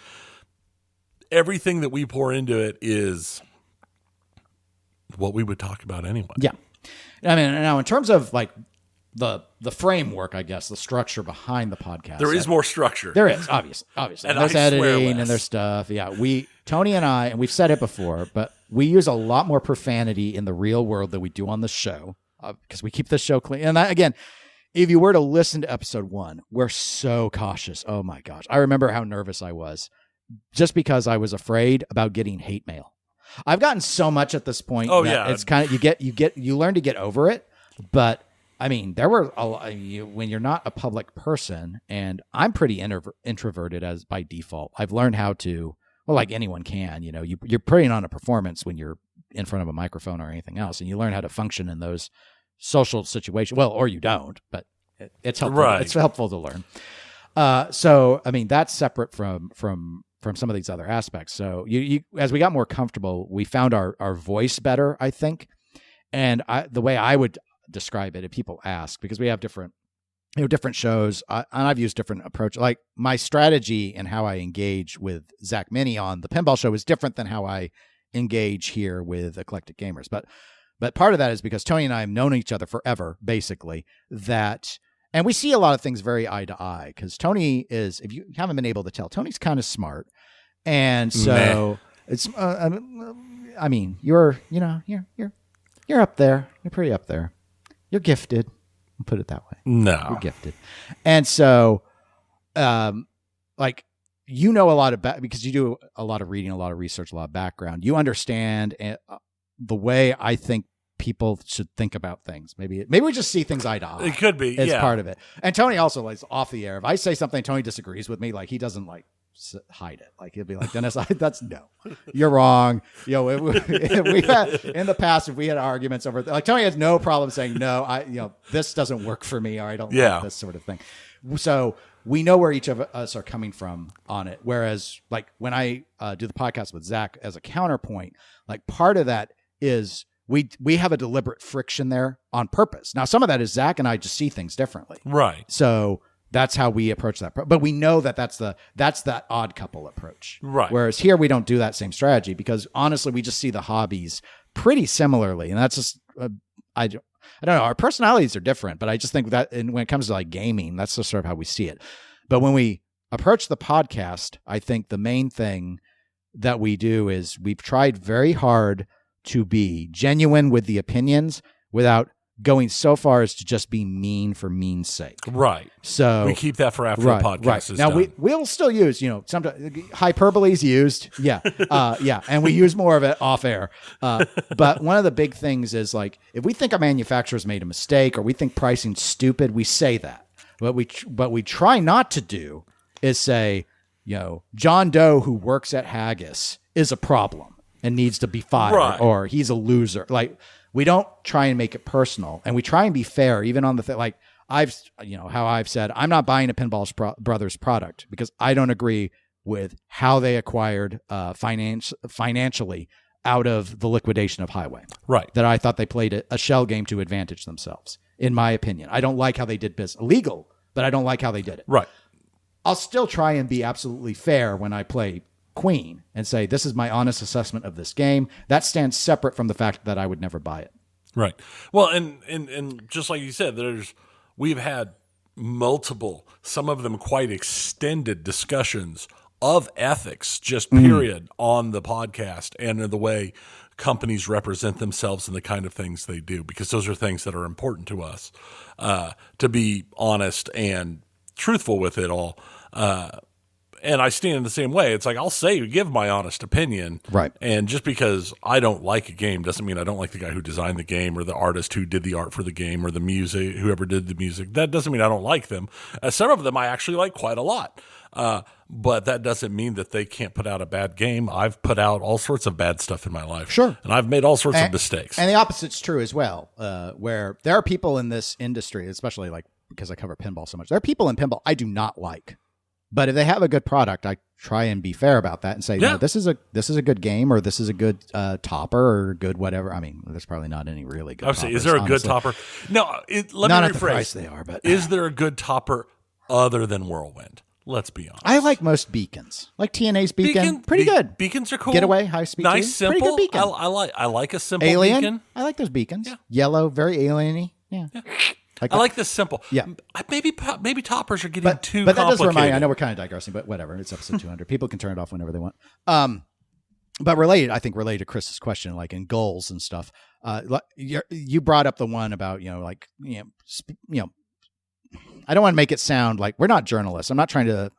everything that we pour into it is what we would talk about anyway. Yeah. I mean, now in terms of like the framework, I guess, the structure behind the podcast. There is more structure. There is, obviously. And there's editing and there's stuff. Yeah. Tony and I, and we've said it before, but we use a lot more profanity in the real world than we do on the show. Because we keep the show clean. And again, if you were to listen to episode 1, we're so cautious. Oh my gosh. I remember how nervous I was just because I was afraid about getting hate mail. I've gotten so much at this point. Oh yeah. It's kind of, you learn to get over it. But I mean, there were when you're not a public person, and I'm pretty introverted as by default. I've learned how to, well, like anyone can, you're putting on a performance when you're in front of a microphone or anything else, and you learn how to function in those social situations. Well, or you don't, but it's helpful. Right. It's helpful to learn. So, I mean, that's separate from some of these other aspects. So you as we got more comfortable, we found our voice better, I think. And the way I would describe it, if people ask, because we have different shows, and I've used different approach. Like my strategy and how I engage with Zach Mini on the pinball show is different than how I engage here with Eclectic Gamers. But part of that is because Tony and I have known each other forever, basically, and we see a lot of things very eye to eye, because Tony is, if you haven't been able to tell, Tony's kind of smart. And so it's, I mean, you're up there. You're pretty up there. You're gifted. I'll put it that way. No. You're gifted. And so, like, you know a lot about, because you do a lot of reading, a lot of research, a lot of background. You understand the way I think people should think about things. Maybe we just see things eye to eye. It could be. It's part of it. And Tony also, like, off the air, if I say something Tony disagrees with me, like, he doesn't like hide it. Like, he'll be like, Dennis, that's no, you're wrong. We had in the past, if we had arguments over, like, Tony has no problem saying no, this doesn't work for me, or I don't like this sort of thing. So we know where each of us are coming from on it. Whereas, like, when I do the podcast with Zach as a counterpoint, like, part of that is we have a deliberate friction there on purpose. Now, some of that is Zach and I just see things differently. Right. So that's how we approach that. But we know that's that odd couple approach. Right. Whereas here we don't do that same strategy, because honestly, we just see the hobbies pretty similarly. And that's just, I don't know. Our personalities are different, but I just think that when it comes to, like, gaming, that's just sort of how we see it. But when we approach the podcast, I think the main thing that we do is we've tried very hard to be genuine with the opinions without going so far as to just be mean for mean's sake. Right. So we keep that for after the podcast is now done. we'll still use, sometimes hyperbole is used. Yeah. And we use more of it off air. But one of the big things is, like, if we think a manufacturer's made a mistake or we think pricing's stupid, we say that. What we try not to do is say, John Doe who works at Haggis is a problem and needs to be fired, or he's a loser. Like, we don't try and make it personal, and we try and be fair, even on the thing. Like, how I've said, I'm not buying a Pinball Brothers product because I don't agree with how they acquired financially out of the liquidation of Highway. Right. That I thought they played a shell game to advantage themselves, in my opinion. I don't like how they did business. Legal, but I don't like how they did it. Right. I'll still try and be absolutely fair when I play Queen and say, this is my honest assessment of this game. That stands separate from the fact that I would never buy it. Right. Well, and just like you said, we've had multiple, some of them quite extended discussions of ethics, just period, on the podcast, and the way companies represent themselves and the kind of things they do, because those are things that are important to us, to be honest and truthful with it all. And I stand in the same way. It's like, I'll give my honest opinion. Right. And just because I don't like a game doesn't mean I don't like the guy who designed the game, or the artist who did the art for the game, or the music, whoever did the music. That doesn't mean I don't like them. Some of them I actually like quite a lot. But that doesn't mean that they can't put out a bad game. I've put out all sorts of bad stuff in my life. Sure. And I've made all sorts of mistakes. And the opposite's true as well, where there are people in this industry, especially, like, because I cover pinball so much, there are people in pinball I do not like. But if they have a good product, I try and be fair about that and say, no, this is a good game, or this is a good topper, or good whatever. I mean, there's probably not any really good toppers. Is there a good topper? No, let me rephrase. Not at the price they are, but is there a good topper other than Whirlwind? Let's be honest. I like most beacons. Like TNA's beacon, pretty good. Beacons are cool. Getaway, high speed, nice, simple. Pretty good beacon. I like a simple Alien. beacon. I like those beacons. Yeah. Yellow, very alien-y. Yeah. I like this simple. Yeah. Maybe toppers are getting too but that complicated. does remind. I know we're kind of digressing, but whatever. It's episode 200. People can turn it off whenever they want. But related to Chris's question, like in goals and stuff. You brought up the one about I don't want to make it sound like we're not journalists. I'm not trying to.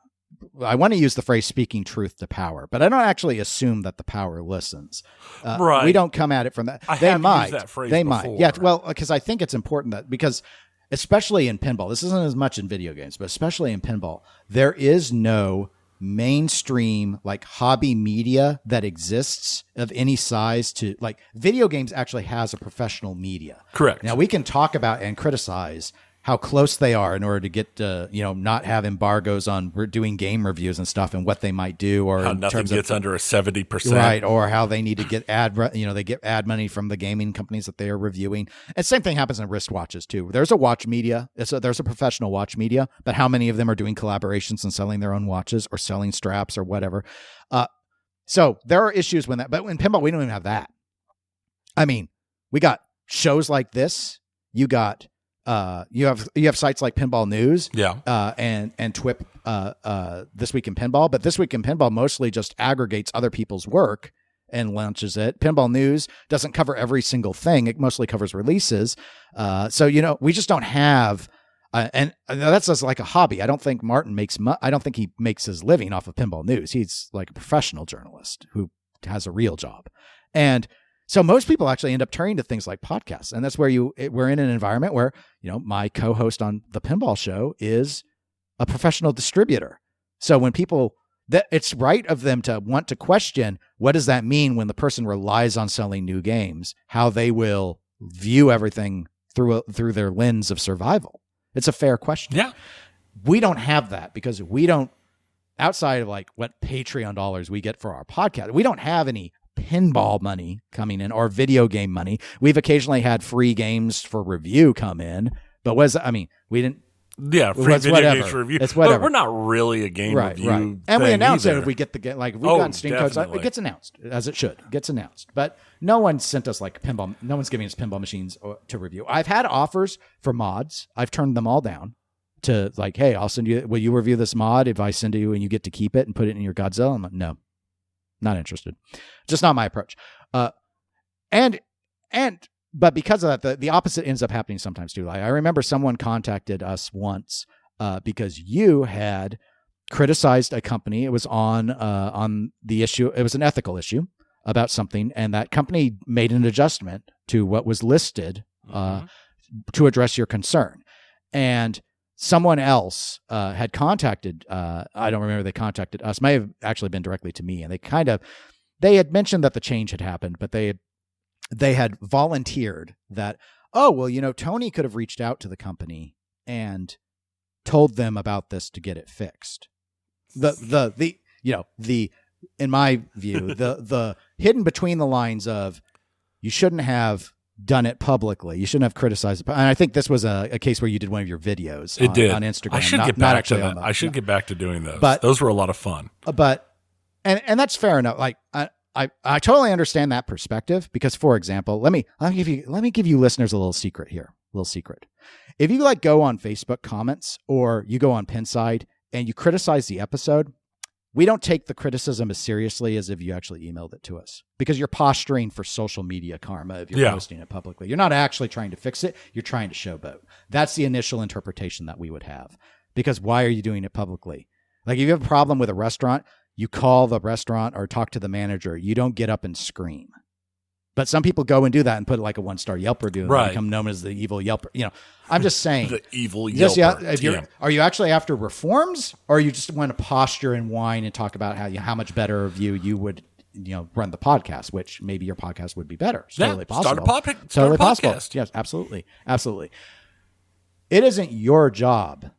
I want to use the phrase "speaking truth to power," but I don't actually assume that the power listens. Right. We don't come at it from that. They have used that phrase before. Might. Yeah. Well, because I think it's important because especially in pinball, this isn't as much in video games, but especially in pinball, there is no mainstream like hobby media that exists of any size to like video games actually has a professional media. Correct. Now we can talk about and criticize how close they are in order to get not have embargoes on doing game reviews and stuff and what they might do, or how nothing gets under a 70%, right? Or how they need to get they get ad money from the gaming companies that they are reviewing. And same thing happens in wristwatches too. There's a watch media, there's a professional watch media, but how many of them are doing collaborations and selling their own watches or selling straps or whatever? So there are issues when that, but in pinball we don't even have that. I mean, we got shows like this. You got. You have sites like Pinball News, and TWIP, This Week in Pinball, but This Week in Pinball mostly just aggregates other people's work and launches it. Pinball News doesn't cover every single thing; it mostly covers releases. So we just don't have, and that's just like a hobby. I don't think Martin makes. I don't think he makes his living off of Pinball News. He's like a professional journalist who has a real job, and. So most people actually end up turning to things like podcasts, and that's where we're in an environment where, my co-host on the Pinball Show is a professional distributor. So when people, it's right of them to want to question, what does that mean when the person relies on selling new games, how they will view everything through their lens of survival? It's a fair question. Yeah. We don't have that because we don't, outside of like what Patreon dollars we get for our podcast, we don't have any pinball money coming in or video game money. We've occasionally had free games for review come in, but we didn't. Yeah, free video games for review. It's whatever. But we're not really a game review. Right. And we announce either. it if we get the game. Like we've gotten Steam codes. It gets announced as it should. It gets announced. But no one sent us like pinball. No one's giving us pinball machines to review. I've had offers for mods. I've turned them all down. To like, hey, I'll send you. Will you review this mod if I send it you and you get to keep it and put it in your Godzilla? I'm like, no. Not interested. Just not my approach. But because of that, the opposite ends up happening sometimes too. Like I remember someone contacted us once because you had criticized a company. It was on the issue. It was an ethical issue about something, and that company made an adjustment to what was listed to address your concern. And someone else had contacted, I don't remember, they contacted us, may have actually been directly to me, and they had mentioned that the change had happened, but they had volunteered that, Tony could have reached out to the company and told them about this to get it fixed. In my view, the hidden between the lines of you shouldn't have done it publicly. You shouldn't have criticized it. And I think this was a case where you did one of your videos on Instagram. I should get back to that. I should get back to doing those. But those were a lot of fun. And that's fair enough. Like I totally understand that perspective because, for example, let me give you listeners a little secret here. If you like go on Facebook comments or you go on Pinside and you criticize the episode, we don't take the criticism as seriously as if you actually emailed it to us because you're posturing for social media karma if you're posting it publicly. You're not actually trying to fix it. You're trying to showboat. That's the initial interpretation that we would have because why are you doing it publicly? Like if you have a problem with a restaurant, you call the restaurant or talk to the manager. You don't get up and scream. But some people go and do that and put like a 1-star Yelp review and become known as the evil Yelper. I'm just saying. The evil Yelper. Are you actually after reforms or you just want to posture and whine and talk about how much better of you would run the podcast, which maybe your podcast would be better. It's totally possible. Start a podcast. Yes, absolutely. Absolutely. It isn't your job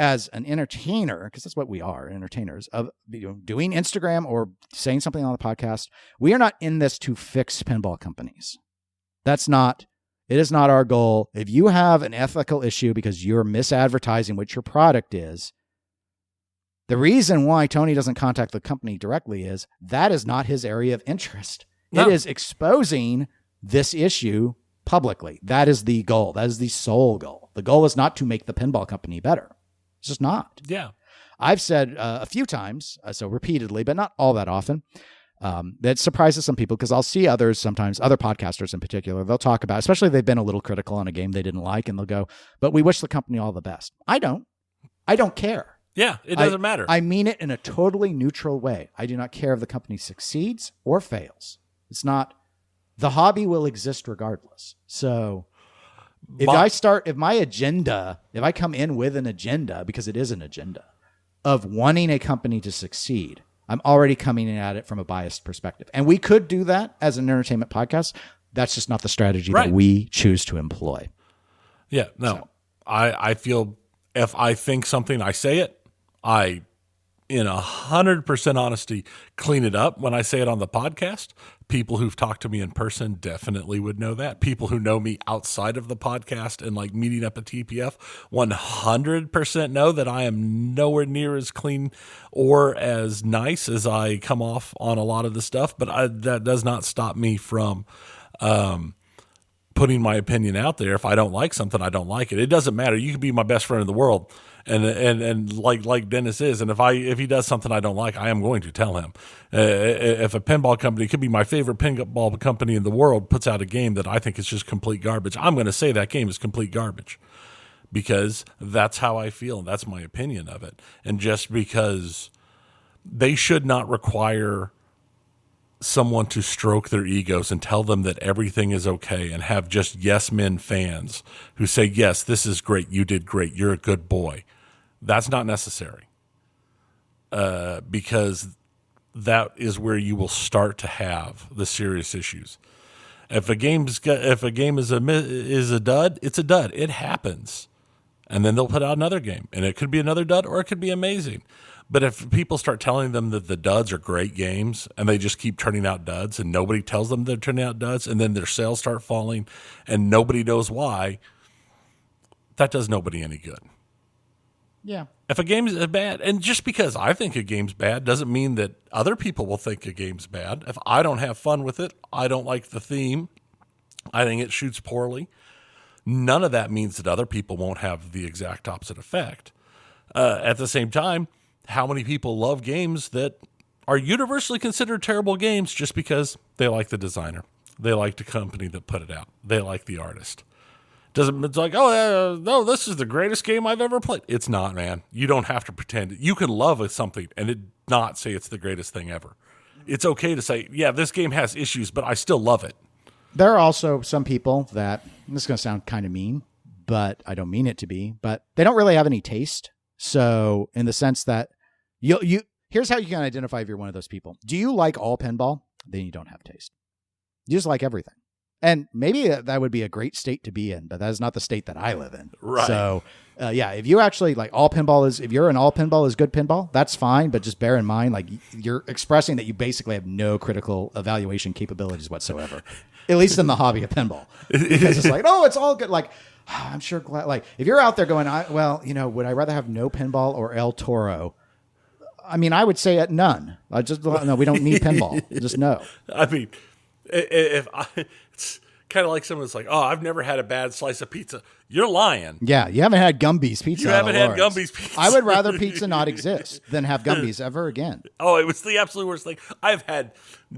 as an entertainer, because that's what we are, entertainers, of doing Instagram or saying something on the podcast. We are not in this to fix pinball companies. It is not our goal. If you have an ethical issue because you're misadvertising what your product is, the reason why Tony doesn't contact the company directly is that is not his area of interest. No. It is exposing this issue publicly. That is the goal. That is the sole goal. The goal is not to make the pinball company better. It's just not. Yeah. I've said a few times, so repeatedly, but not all that often, that surprises some people because I'll see others sometimes, other podcasters in particular, they'll talk about, especially if they've been a little critical on a game they didn't like, and they'll go, but we wish the company all the best. I don't care. Yeah, it doesn't matter. I mean it in a totally neutral way. I do not care if the company succeeds or fails. It's not, the hobby will exist regardless. So if I come in with an agenda, because it is an agenda, of wanting a company to succeed, I'm already coming in at it from a biased perspective. And we could do that as an entertainment podcast. That's just not the strategy that we choose to employ. Yeah, no. So. I feel if I think something, I say it. I, in 100% honesty, clean it up when I say it on the podcast. People who've talked to me in person definitely would know that. People who know me outside of the podcast and like meeting up at TPF 100% know that I am nowhere near as clean or as nice as I come off on a lot of the stuff. But that does not stop me from putting my opinion out there. If I don't like something, I don't like it. It doesn't matter. You can be my best friend in the world. And like Dennis is, and if he does something I don't like, I am going to tell him. If a pinball company, could be my favorite pinball company in the world, puts out a game that I think is just complete garbage, I'm going to say that game is complete garbage because that's how I feel. That's my opinion of it. And just because they should not require someone to stroke their egos and tell them that everything is okay and have just yes men fans who say, yes, this is great. You did great. You're a good boy. That's not necessary because that is where you will start to have the serious issues. If a game is a dud, it's a dud. It happens. And then they'll put out another game and it could be another dud or it could be amazing. But if people start telling them that the duds are great games and they just keep turning out duds and nobody tells them they're turning out duds and then their sales start falling and nobody knows why, that does nobody any good. Yeah. If a game is bad, and just because I think a game's bad doesn't mean that other people will think a game's bad. If I don't have fun with it, I don't like the theme, I think it shoots poorly, none of that means that other people won't have the exact opposite effect. At the same time, how many people love games that are universally considered terrible games just because they like the designer, they like the company that put it out, they like the artist? It's like, no, this is the greatest game I've ever played. It's not, man. You don't have to pretend. You can love something and not say it's the greatest thing ever. It's okay to say, yeah, this game has issues, but I still love it. There are also some people that, this is going to sound kind of mean, but I don't mean it to be, but they don't really have any taste. So in the sense that here's how you can identify if you're one of those people. Do you like all pinball? Then you don't have taste. You just like everything. And maybe that would be a great state to be in, but that is not the state that I live in. Right. So, if you actually like if you're an all pinball is good pinball, that's fine. But just bear in mind, like you're expressing that you basically have no critical evaluation capabilities whatsoever, at least in the hobby of pinball. Because it's like, oh, it's all good. Like, I'm sure glad, like if you're out there going, would I rather have no pinball or El Toro? I mean, I would say none. No, we don't need pinball. Just no. I mean, it's kind of like someone that's like, oh, I've never had a bad slice of pizza. You're lying. Yeah, you haven't had Gumby's pizza. You haven't had Gumby's pizza. I would rather pizza not exist than have Gumby's ever again. Oh, it was the absolute worst thing. I've had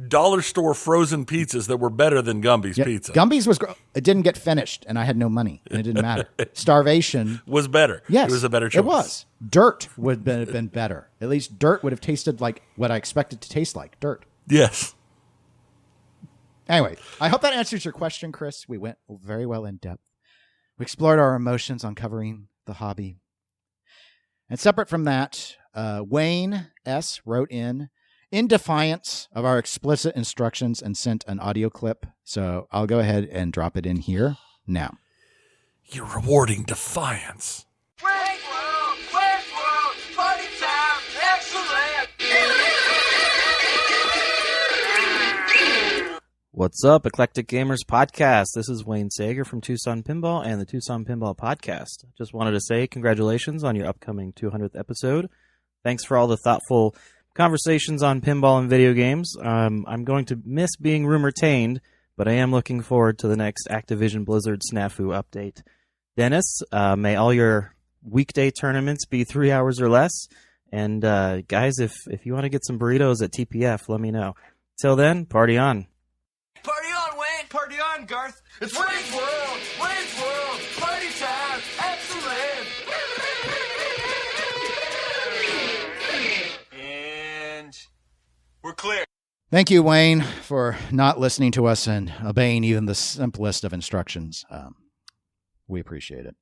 dollar store frozen pizzas that were better than Gumby's pizza. Gumby's it didn't get finished, and I had no money, and it didn't matter. Starvation was better. Yes, it was a better choice. It was. Dirt would have been better. At least dirt would have tasted like what I expected to taste like. Dirt. Yes. Anyway, I hope that answers your question, Chris. We went very well in depth. We explored our emotions on covering the hobby. And separate from that, Wayne S. wrote in defiance of our explicit instructions and sent an audio clip. So I'll go ahead and drop it in here now. You're rewarding defiance. Westworld, party time, excellent! What's up, Eclectic Gamers Podcast? This is Wayne Sager from Tucson Pinball and the Tucson Pinball Podcast. Just wanted to say congratulations on your upcoming 200th episode. Thanks for all the thoughtful conversations on pinball and video games. I'm going to miss being rumor-tained, but I am looking forward to the next Activision Blizzard snafu update. Dennis, may all your weekday tournaments be 3 hours or less. And guys, if you want to get some burritos at TPF, let me know. Till then, party on. Party on, Wayne! Party on, Garth! It's Wayne's World! Wayne's World! Party time! Excellent! And we're clear. Thank you, Wayne, for not listening to us and obeying even the simplest of instructions. We appreciate it.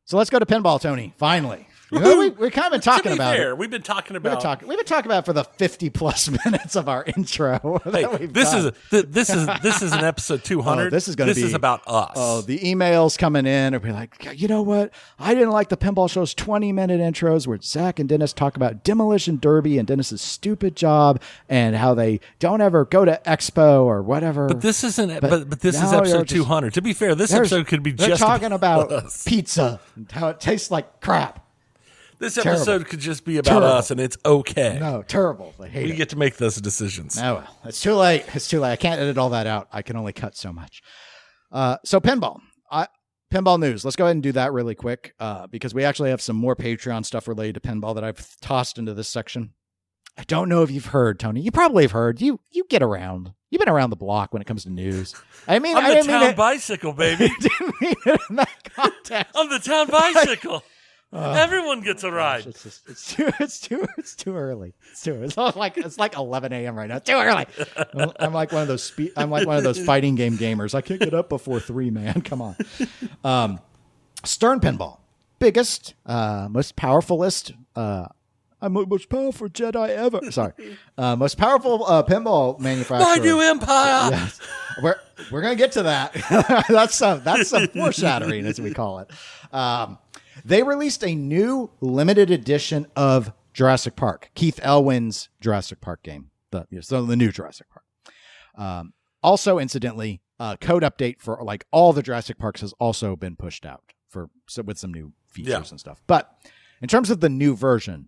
So let's go to pinball, Tony. Finally. We've kind of been talking about it. We've been talking about We've been talking about it for the 50+ minutes of our intro. Hey, this is an episode 200. This is about us. Oh, the emails coming in and be like, you know what? I didn't like the Pinball Show's 20-minute intros where Zach and Dennis talk about Demolition Derby and Dennis's stupid job and how they don't ever go to Expo or whatever. But this isn't. But this is episode 200. To be fair, this episode could be just talking about us. Pizza and how it tastes like crap. This episode could just be about us, and it's okay. No, terrible. I hate it. We get to make those decisions. Oh, well, it's too late. It's too late. I can't edit all that out. I can only cut so much. So pinball. Pinball news. Let's go ahead and do that really quick because we actually have some more Patreon stuff related to pinball that I've tossed into this section. I don't know if you've heard, Tony. You probably have heard. You get around. You've been around the block when it comes to news. I mean, I'm the town bicycle, baby. I didn't mean it in that context. I'm the town bicycle. Everyone gets a ride. It's too early. It's like 11 a.m. right now. Too early. I'm like one of those. I'm like one of those fighting game gamers. I can't get up before 3, man. Come on. Stern Pinball, biggest, most powerfulest. I'm the most powerful Jedi ever. Sorry, most powerful pinball manufacturer. My new empire. Yes. We're gonna get to that. That's some foreshadowing, as we call it. They released a new limited edition of Jurassic Park, Keith Elwin's Jurassic Park game, the new Jurassic Park. Also, incidentally, code update for like all the Jurassic Parks has also been pushed out with some new features and stuff. But in terms of the new version,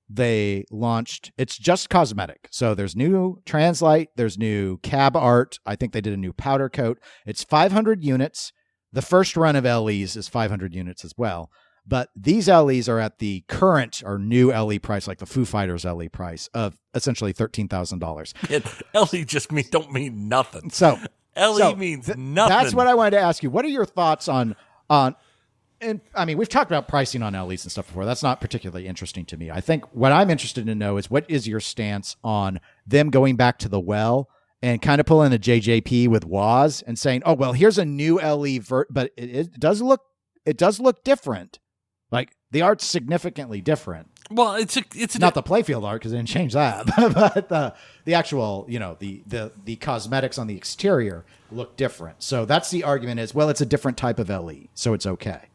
they launched, it's just cosmetic. So there's new Translight, there's new cab art. I think they did a new powder coat. It's 500 units. The first run of LEs is 500 units as well. But these LEs are at the current or new LE price, like the Foo Fighters LE price of essentially $13,000. LE just don't mean nothing. So LE means nothing. That's what I wanted to ask you. What are your thoughts on? And I mean, we've talked about pricing on LEs and stuff before. That's not particularly interesting to me. I think what I'm interested to know is what is your stance on them going back to the well and kind of pulling a JJP with Woz and saying, "Oh, well, here's a new LE, but it does look different. Like the art's significantly different. Well, it's not the playfield art because they didn't change that, but the actual, the cosmetics on the exterior look different. So that's the argument is, well, it's a different type of LE, so it's okay."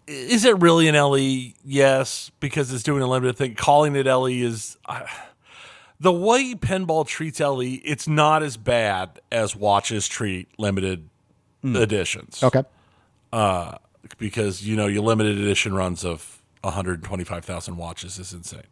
Is it really an LE? Yes, because it's doing a limited thing. Calling it LE is the way pinball treats LE. It's not as bad as watches treat limited editions. Okay, because your limited edition runs of 125,000 watches is insane.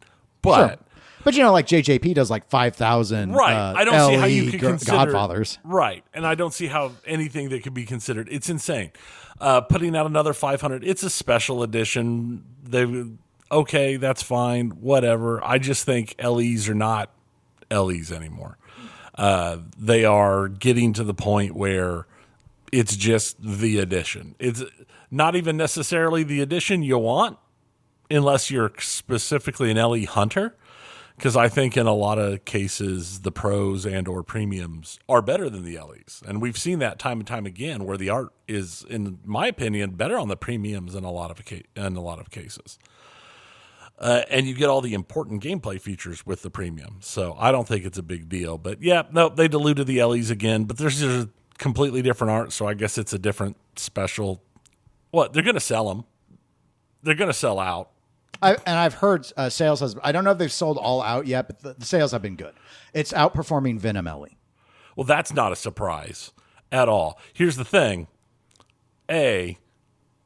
But sure. But like JJP does like 5,000. Right. I don't see how you could consider Godfathers. Right. And I don't see how anything that could be considered. It's insane. Putting out another 500. It's a special edition. Okay, that's fine. Whatever. I just think LEs are not LEs anymore. They are getting to the point where it's just the edition. It's not even necessarily the edition you want, unless you're specifically an LE hunter. Because I think in a lot of cases, the pros and or premiums are better than the LEs. And we've seen that time and time again where the art is, in my opinion, better on the premiums in a lot of cases. And you get all the important gameplay features with the premium. So I don't think it's a big deal. But yeah, no, they diluted the LEs again. But there's just a completely different art. So I guess it's a different special. What? They're going to sell them. They're going to sell out. I've heard sales has. I don't know if they've sold all out yet, but the sales have been good. It's outperforming Venom LE. Well, that's not a surprise at all. Here's the thing: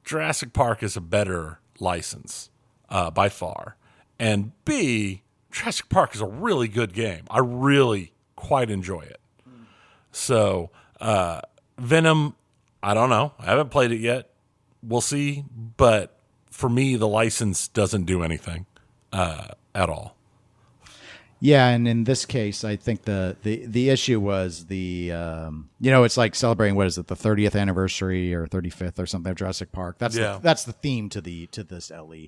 Jurassic Park is a better license by far, and B, Jurassic Park is a really good game. I really quite enjoy it. So Venom, I don't know. I haven't played it yet. We'll see, but. For me, the license doesn't do anything at all. Yeah, and in this case, I think the issue was it's like celebrating, what is it, the 30th anniversary or 35th or something of Jurassic Park. That's the theme to this LE.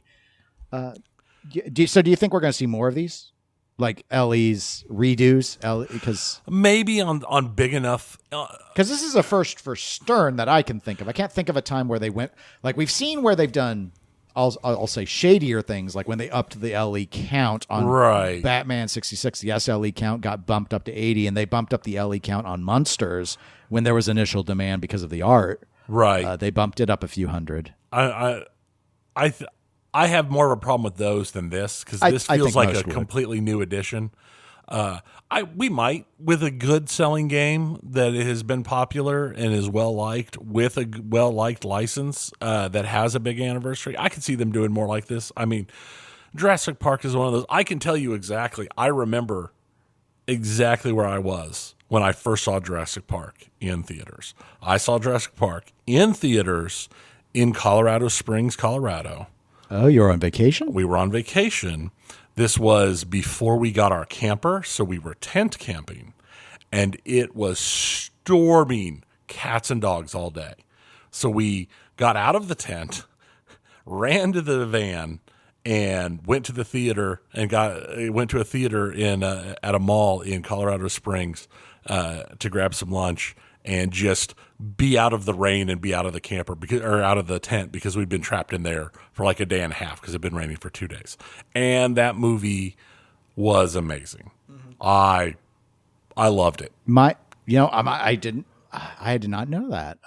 So do you think we're going to see more of these? like LE's redos, because maybe on big enough. Because this is a first for Stern that I can think of. I can't think of a time where they went, like we've seen where they've done, I'll say shadier things, like when they upped the LE count on Batman 66. The SLE count got bumped up to 80, and they bumped up the LE count on Munsters when there was initial demand because of the art. Right. They bumped it up a few hundred. I have more of a problem with those than this, because this feels like a completely new edition. We might, with a good selling game that has been popular and is well liked, with a well liked license that has a big anniversary, I could see them doing more like this. I mean, Jurassic Park is one of those. I can tell you exactly. I remember exactly where I was when I first saw Jurassic Park in theaters. I saw Jurassic Park in theaters in Colorado Springs, Colorado. Oh, you were on vacation? We were on vacation. This was before we got our camper, so we were tent camping, and it was storming cats and dogs all day. So we got out of the tent, ran to the van, and went to the theater and went to a theater at a mall in Colorado Springs to grab some lunch and just be out of the rain and be out of the camper or out of the tent, because we'd been trapped in there for like a day and a half because it'd been raining for 2 days. And that movie was amazing. Mm-hmm. I loved it. I did not know that.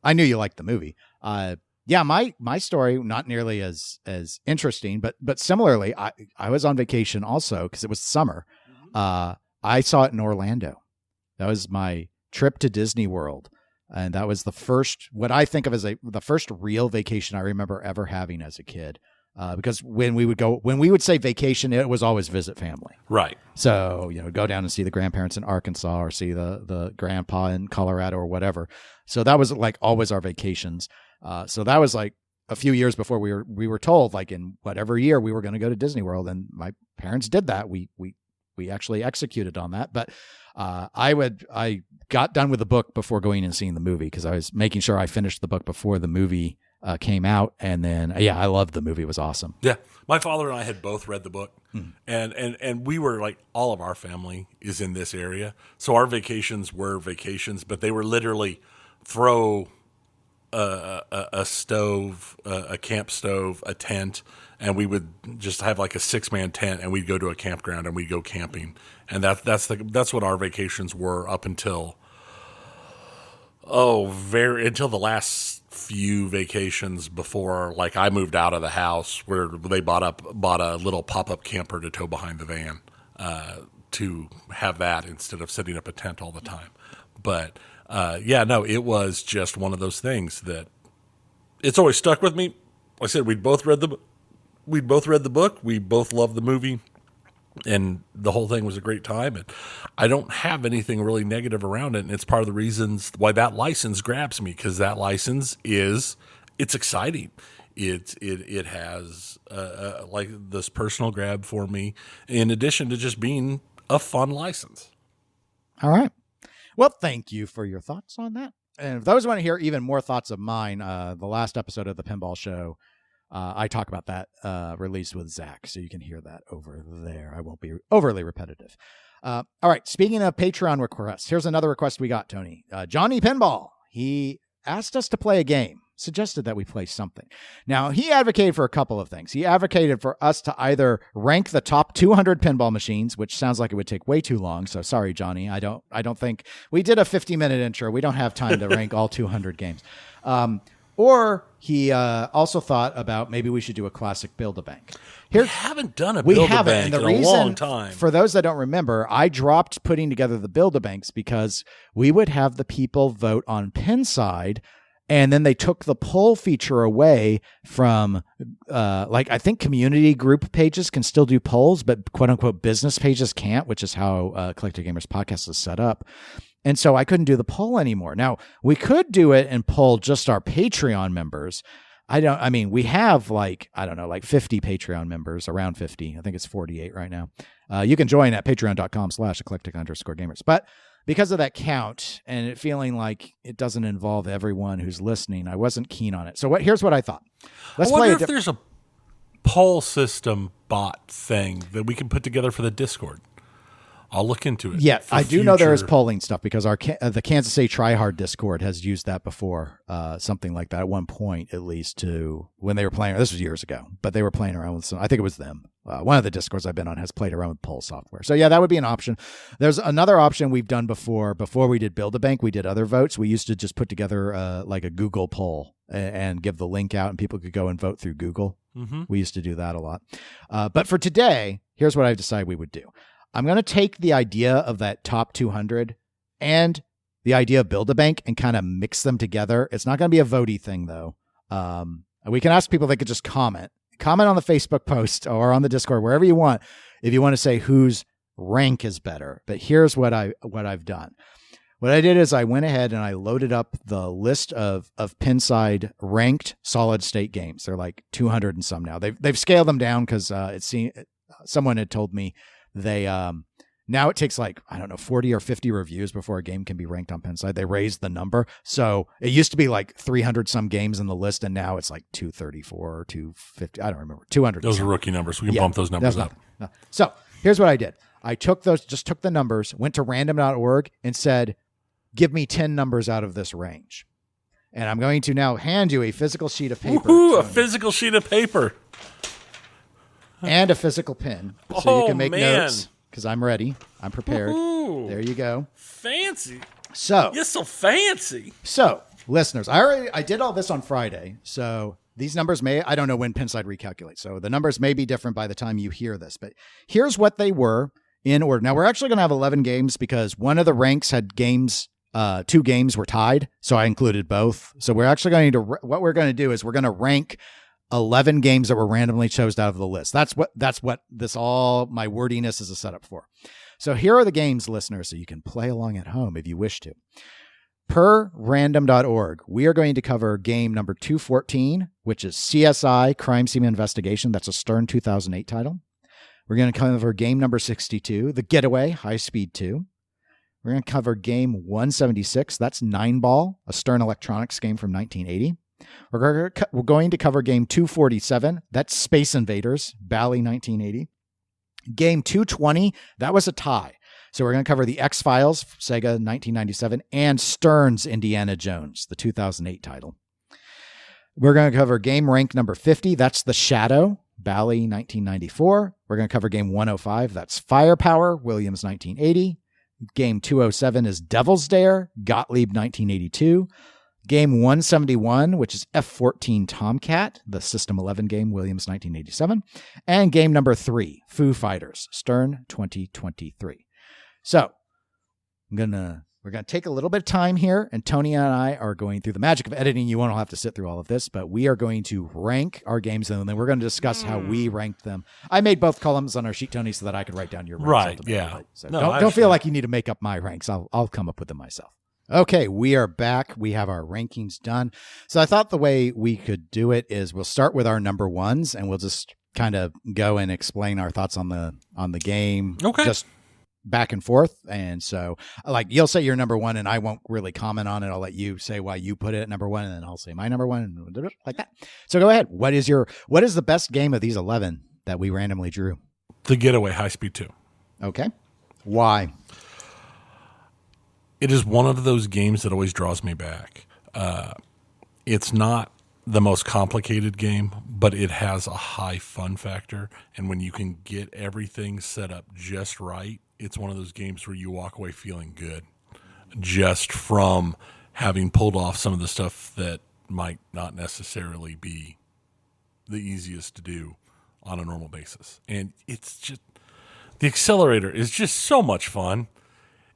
I knew you liked the movie. My story, not nearly as interesting, but similarly, I was on vacation also because it was summer. I saw it in Orlando. That was my trip to Disney World. And that was the first, what I think of as the first real vacation I remember ever having as a kid. Because when we would say vacation, it was always visit family. Right. So, go down and see the grandparents in Arkansas, or see the grandpa in Colorado or whatever. So that was like always our vacations. So that was like a few years before we were told, like, in whatever year we were going to go to Disney World. And my parents did that. We actually executed on that. But I got done with the book before going and seeing the movie, because I was making sure I finished the book before the movie came out. And then, I loved the movie. It was awesome. Yeah. My father and I had both read the book, and we were like, all of our family is in this area. So our vacations were vacations, but they were literally throw a stove, a camp stove, a tent, and we would just have like a 6-man tent, and we'd go to a campground and we'd go camping. And that's what our vacations were up until until the last few vacations before, like, I moved out of the house, where they bought a little pop-up camper to tow behind the van to have that instead of setting up a tent all the time. But it was just one of those things that it's always stuck with me. Like I said, we'd both read the book. We both loved the movie, and the whole thing was a great time. And I don't have anything really negative around it. And it's part of the reasons why that license grabs me, because that license it's exciting. It has like this personal grab for me, in addition to just being a fun license. All right. Well, thank you for your thoughts on that. And if those want to hear even more thoughts of mine, the last episode of the Pinball Show, I talk about that release with Zach, so you can hear that over there. I won't be overly repetitive. All right. Speaking of Patreon requests, here's another request we got, Tony. Johnny Pinball. He asked us to play a game, suggested that we play something. Now, he advocated for a couple of things. He advocated for us to either rank the top 200 pinball machines, which sounds like it would take way too long. So sorry, Johnny. I don't think we did a 50-minute intro. We don't have time to rank all 200 games. Or he also thought about maybe we should do a classic Build-A-Bank. We haven't done a Build-A-Bank in a long time. For those that don't remember, I dropped putting together the Build-A-Banks because we would have the people vote on Pinside, and then they took the poll feature away from, I think community group pages can still do polls, but quote-unquote business pages can't, which is how Collector Gamers Podcast is set up. And so I couldn't do the poll anymore. Now, we could do it and poll just our Patreon members. We have 50 Patreon members, around 50. I think it's 48 right now. You can join at patreon.com/eclectic_gamers. But because of that count and it feeling like it doesn't involve everyone who's listening, I wasn't keen on it. So here's what I thought. I wonder if there's poll system bot thing that we can put together for the Discord. I'll look into it. Yeah, I do know there is polling stuff because the Kansas City Tryhard Discord has used that before, something like that at one point, at least, to when they were playing. This was years ago, but they were playing around with some. I think it was them. One of the Discords I've been on has played around with poll software. So yeah, that would be an option. There's another option we've done before. Before we did Build-A-Bank, we did other votes. We used to just put together like a Google poll and give the link out, and people could go and vote through Google. Mm-hmm. We used to do that a lot. But for today, here's what I've decided we would do. I'm going to take the idea of that top 200 and the idea of Build-A-Bank and kind of mix them together. It's not going to be a votey thing, though. We can ask people, they could just comment on the Facebook post or on the Discord, wherever you want, if you want to say whose rank is better. But here's what I've done. What I did is I went ahead and I loaded up the list of Pinside ranked solid state games. They're like 200 and some now. They've scaled them down because someone had told me they now it takes like, I don't know, 40 or 50 reviews before a game can be ranked on Pinside. They raised the number. So it used to be like 300 some games in the list, and now it's like 234 or 250. I don't remember. 200. Those are rookie numbers. We can bump those numbers up. So here's what I did. I took the numbers, went to random.org and said, give me 10 numbers out of this range. And I'm going to now hand you a physical sheet of paper. Woohoo, a physical sheet of paper. And a physical pen. So you can make notes, because I'm ready. I'm prepared. Woohoo. There you go. Fancy. So you're so fancy. So, listeners, I did all this on Friday. So these numbers I don't know when Pinside recalculates. So the numbers may be different by the time you hear this. But here's what they were in order. Now, we're actually going to have 11 games because one of the ranks had games. 2 games were tied, so I included both. So we're actually what we're going to do is we're going to rank 11 games that were randomly chosen out of the list. That's what this all my wordiness is a setup for. So here are the games, listeners, so you can play along at home if you wish to. Per random.org, we are going to cover game number 214, which is CSI Crime Scene Investigation. That's a Stern 2008 title. We're going to cover game number 62, The Getaway, High Speed 2. We're going to cover game 176. That's 9-Ball, a Stern Electronics game from 1980. We're going to cover game 247. That's Space Invaders, Bally 1980. Game 220, that was a tie. So we're going to cover the X-Files, Sega 1997, and Stern's Indiana Jones, the 2008 title. We're going to cover game rank number 50. That's The Shadow, Bally 1994. We're going to cover game 105. That's Firepower, Williams 1980. Game 207 is Devil's Dare, Gottlieb 1982. Game 171, which is F-14 Tomcat, the System 11 game, Williams 1987. And game number 3, Foo Fighters, Stern 2023. So we're gonna take a little bit of time here, and Tony and I are going through the magic of editing. You won't have to sit through all of this, but we are going to rank our games, and then we're going to discuss how we ranked them. I made both columns on our sheet, Tony, so that I could write down your ranks. Right, yeah. So don't feel like you need to make up my ranks. I'll come up with them myself. Okay, we are back. We have our rankings done. So I thought the way we could do it is we'll start with our number ones, and we'll just kind of go and explain our thoughts on the game. Okay. Just back and forth. And so like you'll say your number one and I won't really comment on it. I'll let you say why you put it at number one, and then I'll say my number one, and like that. So go ahead. What is the best game of these 11 that we randomly drew? The Getaway, High Speed 2. Okay. Why? It is one of those games that always draws me back. It's not the most complicated game, but it has a high fun factor. And when you can get everything set up just right, it's one of those games where you walk away feeling good just from having pulled off some of the stuff that might not necessarily be the easiest to do on a normal basis. And it's just, the accelerator is just so much fun.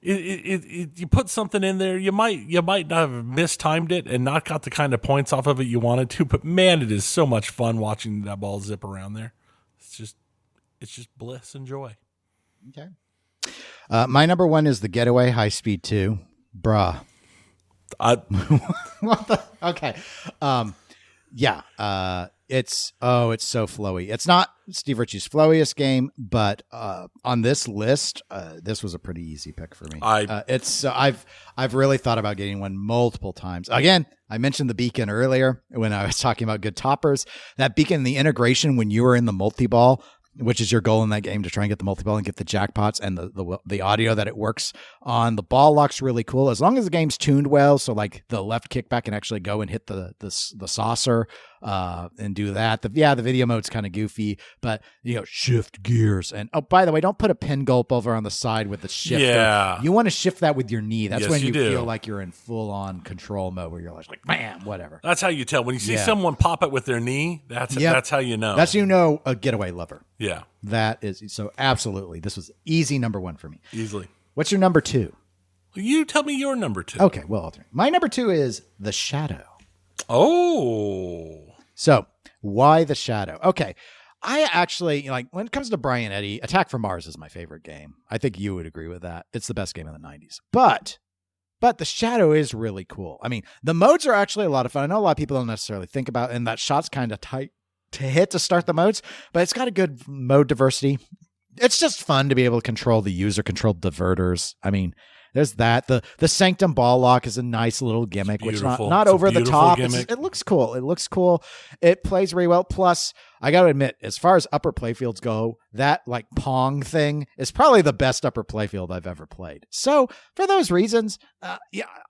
You put something in there, you might not have mistimed it and not got the kind of points off of it you wanted to, but man, it is so much fun watching that ball zip around there. It's just bliss and joy. Okay. My number one is The Getaway, High Speed 2. Bruh. What the? Okay. Yeah. It's so flowy. It's not Steve Ritchie's flowiest game, but on this list, this was a pretty easy pick for me. I've really thought about getting one multiple times. Again, I mentioned the beacon earlier when I was talking about good toppers. That beacon, the integration when you were in the multi-ball, which is your goal in that game, to try and get the multi-ball and get the jackpots, and the audio that it works on the ball lock's really cool. As long as the game's tuned well, so like the left kickback can actually go and hit the saucer and do that. The video mode's kind of goofy, but shift gears. And by the way, don't put a pin gulp over on the side with the shift. Yeah, you want to shift that with your knee. That's when you do. feel like you're in full-on control mode, where you're like bam, whatever. That's how you tell when you see someone pop it with their knee. That's how you know. That's a getaway lover. Yeah. That is so absolutely. This was easy number one for me. Easily. What's your number two? You tell me your number two. Okay, well, alternate. My number two is The Shadow. Oh. So why The Shadow? Okay. I actually, when it comes to Brian Eddy, Attack from Mars is my favorite game. I think you would agree with that. It's the best game of the 90s. But The Shadow is really cool. I mean, the modes are actually a lot of fun. I know a lot of people don't necessarily think about it, and that shot's kind of tight to hit to start the modes, but it's got a good mode diversity. It's just fun to be able to control the user-controlled diverters. I mean, there's that. The Sanctum ball lock is a nice little gimmick, which not over the top. It looks cool. It looks cool. It plays very well. Plus, I got to admit, as far as upper playfields go, that Pong thing is probably the best upper playfield I've ever played. So for those reasons, I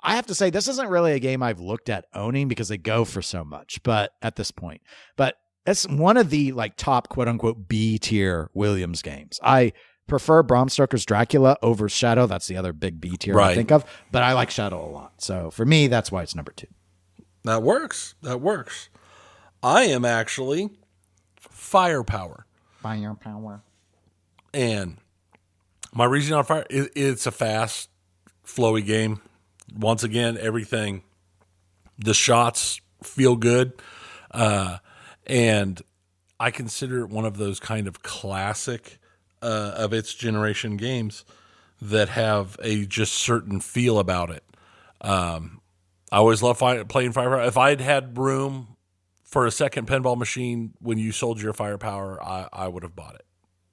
have to say this isn't really a game I've looked at owning because they go for so much. But at this point, it's one of the top quote unquote B tier Williams games. I prefer Bram Stoker's Dracula over Shadow. That's the other big B tier I think of, but I like Shadow a lot. So for me, that's why it's number two. That works. I am actually Firepower. And my reason on Fire, it's a fast, flowy game. Once again, everything, the shots feel good. And I consider it one of those kind of classic of its generation games that have a just certain feel about it. I always love playing Firepower. If I'd had room for a second pinball machine when you sold your Firepower, I would have bought it.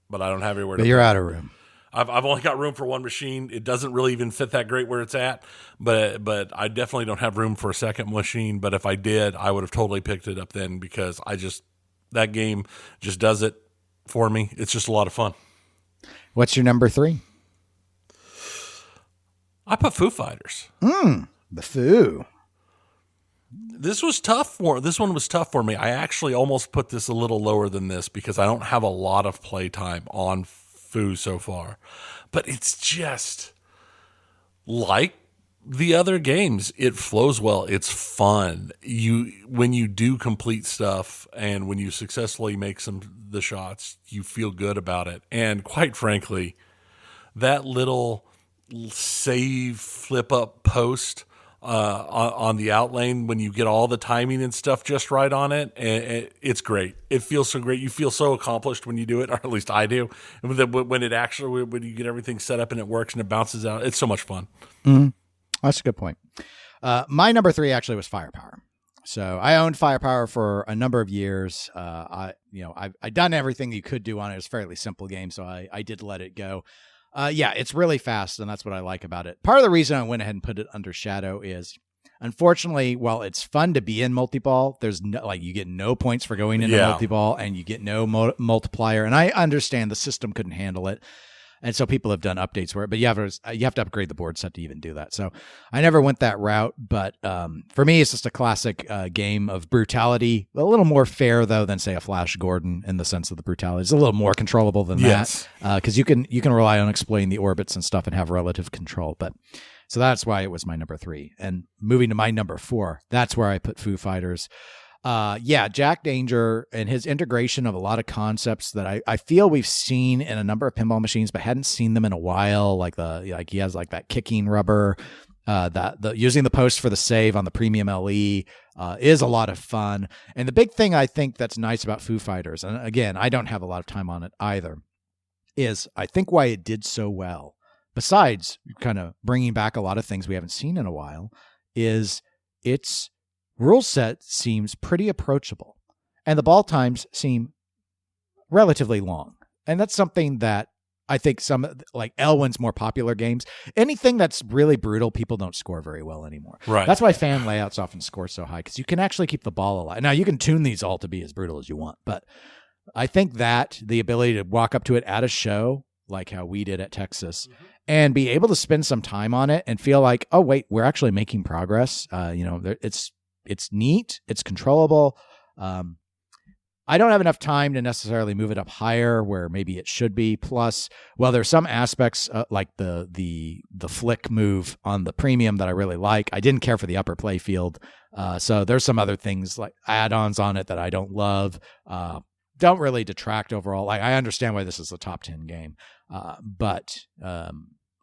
But I don't have anywhere to But you're out of room. I've only got room for one machine. It doesn't really even fit that great where it's at, but I definitely don't have room for a second machine. But if I did, I would have totally picked it up then because that game just does it for me. It's just a lot of fun. What's your number three? I put Foo Fighters. The Foo. This one was tough for me. I actually almost put this a little lower than this because I don't have a lot of playtime on Foo so far, but it's just like the other games. It flows well. It's fun. When you do complete stuff and when you successfully make the shots, you feel good about it. And quite frankly, that little save flip up post on the outlane when you get all the timing and stuff just right on it, and it's great. It feels so great. You feel so accomplished when you do it, or at least I do. And when you get everything set up and it works and it bounces out, it's so much fun. Mm-hmm. That's a good point. My number three actually was Firepower. So I owned Firepower for a number of years. I've done everything you could do on it. It was a fairly simple game, so I did let it go. It's really fast, and that's what I like about it. Part of the reason I went ahead and put it under Shadow is, unfortunately, while it's fun to be in multi-ball, there's you get no points for going into multi-ball, and you get no multiplier. And I understand the system couldn't handle it, and so people have done updates for it. But you have to upgrade the board set to even do that. So I never went that route. But for me, it's just a classic game of brutality. A little more fair though than say a Flash Gordon in the sense of the brutality. It's a little more controllable than that because you can rely on exploiting the orbits and stuff and have relative control. But so that's why it was my number three. And moving to my number four, that's where I put Foo Fighters. Jack Danger and his integration of a lot of concepts that I feel we've seen in a number of pinball machines, but hadn't seen them in a while. Like he has that kicking rubber, using the post for the save on the premium LE, is a lot of fun. And the big thing I think that's nice about Foo Fighters, and again, I don't have a lot of time on it either, is I think why it did so well, besides kind of bringing back a lot of things we haven't seen in a while, is its rule set seems pretty approachable. and the ball times seem relatively long. And that's something that I think some, like Elwyn's more popular games, anything that's really brutal, people don't score very well anymore. Right. That's why fan layouts often score so high, because you can actually keep the ball alive. Now, you can tune these all to be as brutal as you want, but I think that the ability to walk up to it at a show, like how we did at Texas, and be able to spend some time on it and feel like, oh, wait, we're actually making progress. It's neat. It's controllable. I don't have enough time to necessarily move it up higher where maybe it should be. Plus, well, there's some aspects like the flick move on the premium that I really like. I didn't care for the upper play field. So there's some other things like add-ons on it that I don't love. Don't really detract overall. Like, I understand why this is a top 10 game, but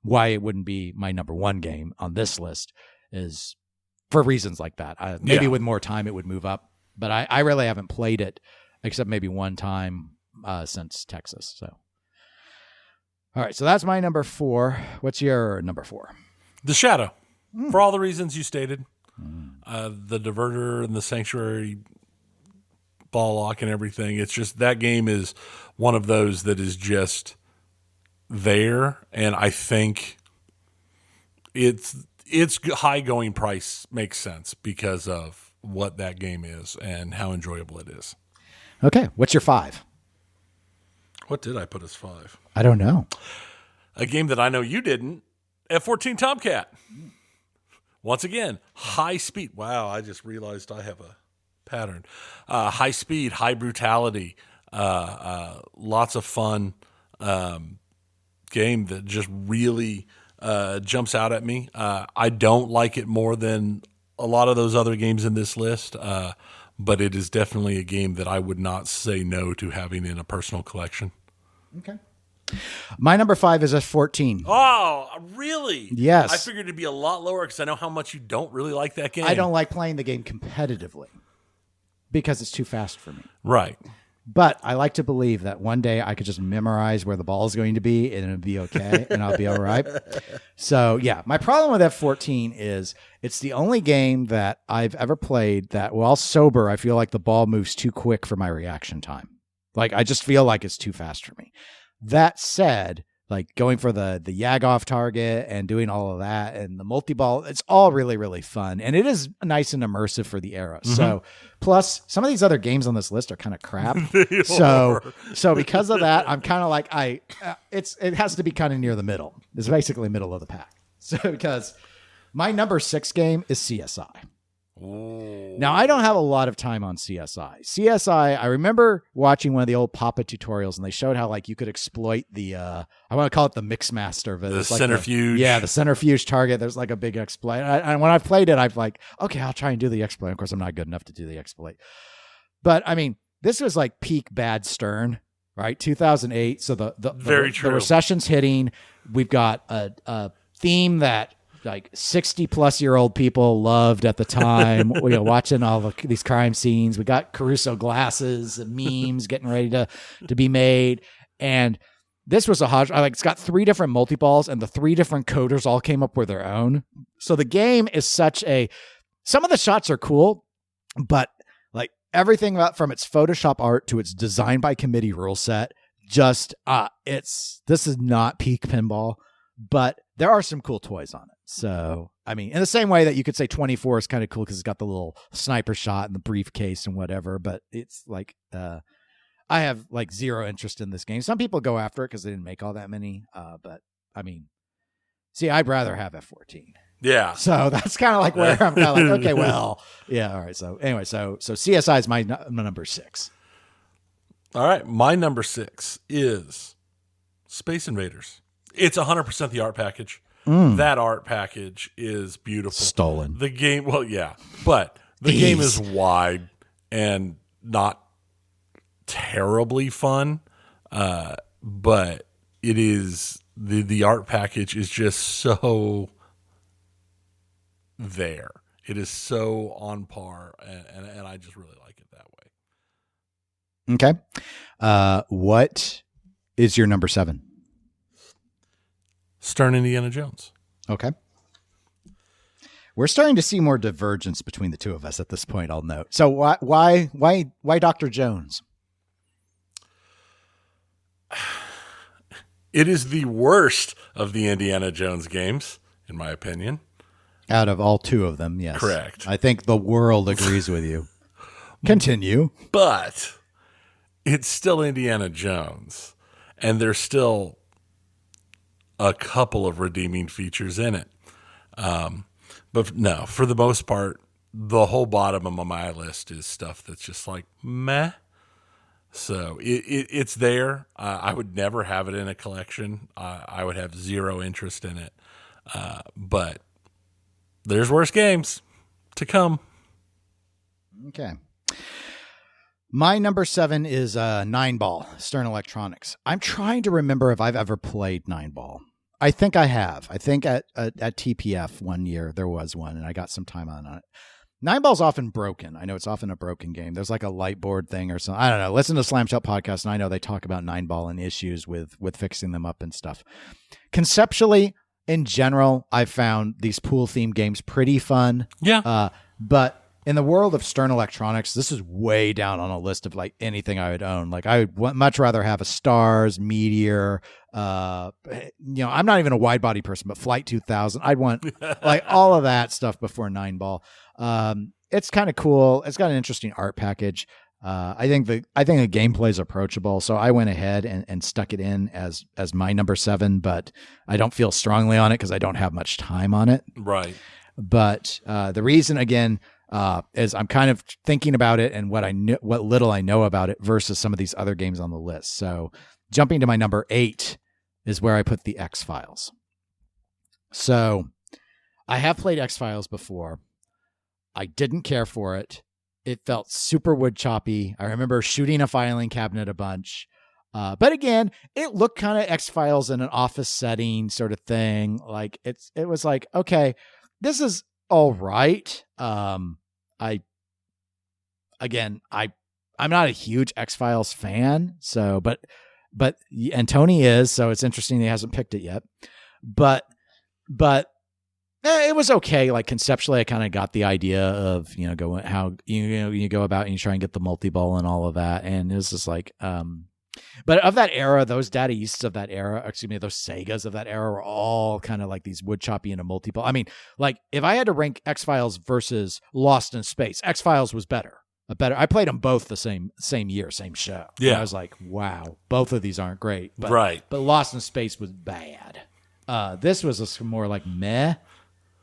why it wouldn't be my number one game on this list is for reasons like that. Maybe with more time it would move up, but I really haven't played it except maybe one time since Texas. So, all right, so that's my number 4. What's your number 4? The Shadow, for all the reasons you stated. The diverter and the sanctuary ball lock and everything. It's just that game is one of those that is just there, and I think its high going price makes sense because of what that game is and how enjoyable it is. Okay, what's your 5? What did I put as 5? I don't know. A game that I know you didn't. F-14 Tomcat. Once again, high speed. Wow, I just realized I have a pattern. High speed, high brutality, lots of fun game that just really jumps out at me. I don't like it more than a lot of those other games in this list, but it is definitely a game that I would not say no to having in a personal collection. Okay. My number 5 is F-14. Oh, really? Yes. I figured it'd be a lot lower because I know how much you don't really like that game. I don't like playing the game competitively because it's too fast for me. Right. But I like to believe that one day I could just memorize where the ball is going to be and it'll be okay and I'll be all right. So, yeah, my problem with F-14 is it's the only game that I've ever played that while sober, I feel like the ball moves too quick for my reaction time. Like, I just feel like it's too fast for me. That said, like going for the Yag-off target and doing all of that and the multi-ball, it's all really, really fun. And it is nice and immersive for the era. Mm-hmm. So plus some of these other games on this list are kind of crap. So because of that, I'm kind of like, it has to be kind of near the middle. It's basically middle of the pack. So because my number 6 game is CSI. Ooh. Now, I don't have a lot of time on CSI. CSI, I remember watching one of the old Papa tutorials, and they showed how like you could exploit the, I want to call it the Mixmaster. But the it's like centrifuge. The centrifuge target. There's like a big exploit. And when I've played it, I've like, okay, I'll try and do the exploit. Of course, I'm not good enough to do the exploit. But, I mean, this was like peak Bad Stern, right? 2008. So Very true. The recession's hitting. We've got a theme that like 60-plus-year-old people loved at the time. We were watching all these crime scenes. We got Caruso glasses and memes getting ready to be made. And this was a hodge. Like, it's got 3 different multi-balls, and the 3 different coders all came up with their own. So the game is some of the shots are cool, but like everything from its Photoshop art to its design by committee rule set, just this is not peak pinball, but there are some cool toys on it. So, I mean, in the same way that you could say 24 is kind of cool because it's got the little sniper shot and the briefcase and whatever, but it's like, I have like zero interest in this game. Some people go after it because they didn't make all that many, but I mean, see, I'd rather have F-14. Yeah. So that's kind of like where I'm kind of like, okay, well, yeah. All right. So anyway, so CSI is my number 6. All right. My number 6 is Space Invaders. It's 100% the art package. That art package is beautiful. Stolen. The game, well, yeah, but the game is wide and not terribly fun. But it is the art package is just so there. It is so on par, and I just really like it that way. Okay. What is your number 7? Stern Indiana Jones. Okay. We're starting to see more divergence between the two of us at this point, I'll note. So why Dr. Jones? It is the worst of the Indiana Jones games, in my opinion. Out of all two of them, yes. Correct. I think the world agrees with you. Continue. But it's still Indiana Jones, and there's still a couple of redeeming features in it. But no, for the most part, the whole bottom of my list is stuff that's just like meh. So it's there. I would never have it in a collection. I would have zero interest in it. But there's worse games to come. Okay. My number 7 is 9-Ball, Stern Electronics. I'm trying to remember if I've ever played 9-Ball. I think I have. I think at TPF one year there was one, and I got some time on it. 9-Ball's often broken. I know it's often a broken game. There's like a light board thing or something. I don't know. Listen to Slam Shop podcast, and I know they talk about 9-Ball and issues with fixing them up and stuff. Conceptually, in general, I've found these pool-themed games pretty fun. Yeah. But in the world of Stern Electronics, this is way down on a list of like anything I would own. Like I would much rather have a Stars, Meteor. I'm not even a wide body person, but Flight 2000. I'd want like all of that stuff before 9-Ball. It's kind of cool. It's got an interesting art package. I think the gameplay is approachable, so I went ahead and stuck it in as my number 7. But I don't feel strongly on it because I don't have much time on it. Right. But the reason again. Is I'm kind of thinking about it and what little I know about it versus some of these other games on the list. So jumping to my number 8 is where I put the X-Files. So I have played X-Files before. I didn't care for it. It felt super wood choppy. I remember shooting a filing cabinet a bunch. But again, it looked kind of X-Files in an office setting sort of thing. Like it was like, okay, this is all right. I'm not a huge X-Files fan, so but Tony is, so it's interesting he hasn't picked it yet. But it was okay. Like conceptually, I kind of got the idea of going how you go about and you try and get the multi-ball and all of that, and it was just like But of that era, those Data Easts of that era, those Segas of that era were all kind of like these wood choppy and a multi-ball. I mean, like if I had to rank X-Files versus Lost in Space, X-Files was better. I played them both the same year, same show. Yeah. And I was like, wow, both of these aren't great. But, right. But Lost in Space was bad. This was more like meh.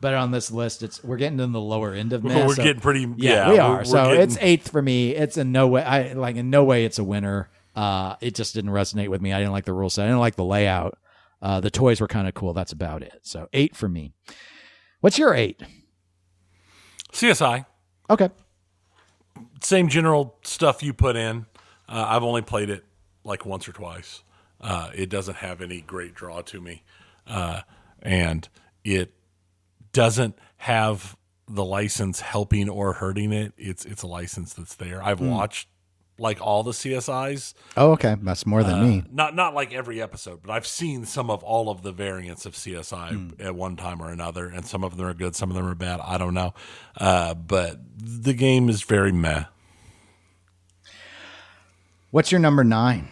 But on this list, we're getting in the lower end of meh. We're getting pretty. Yeah, we are. So it's 8th for me. It's in no way it's a winner. It just didn't resonate with me. I didn't like the rule set. I didn't like the layout. The toys were kind of cool. That's about it. So 8 for me. What's your 8? CSI. Okay. Same general stuff you put in. I've only played it like once or twice. It doesn't have any great draw to me. And it doesn't have the license helping or hurting it. It's a license that's there. I've watched like all the CSIs. Oh, okay. That's more than me. Not like every episode, but I've seen some of all of the variants of CSI at one time or another, and some of them are good, some of them are bad. I don't know. But the game is very meh. What's your number 9?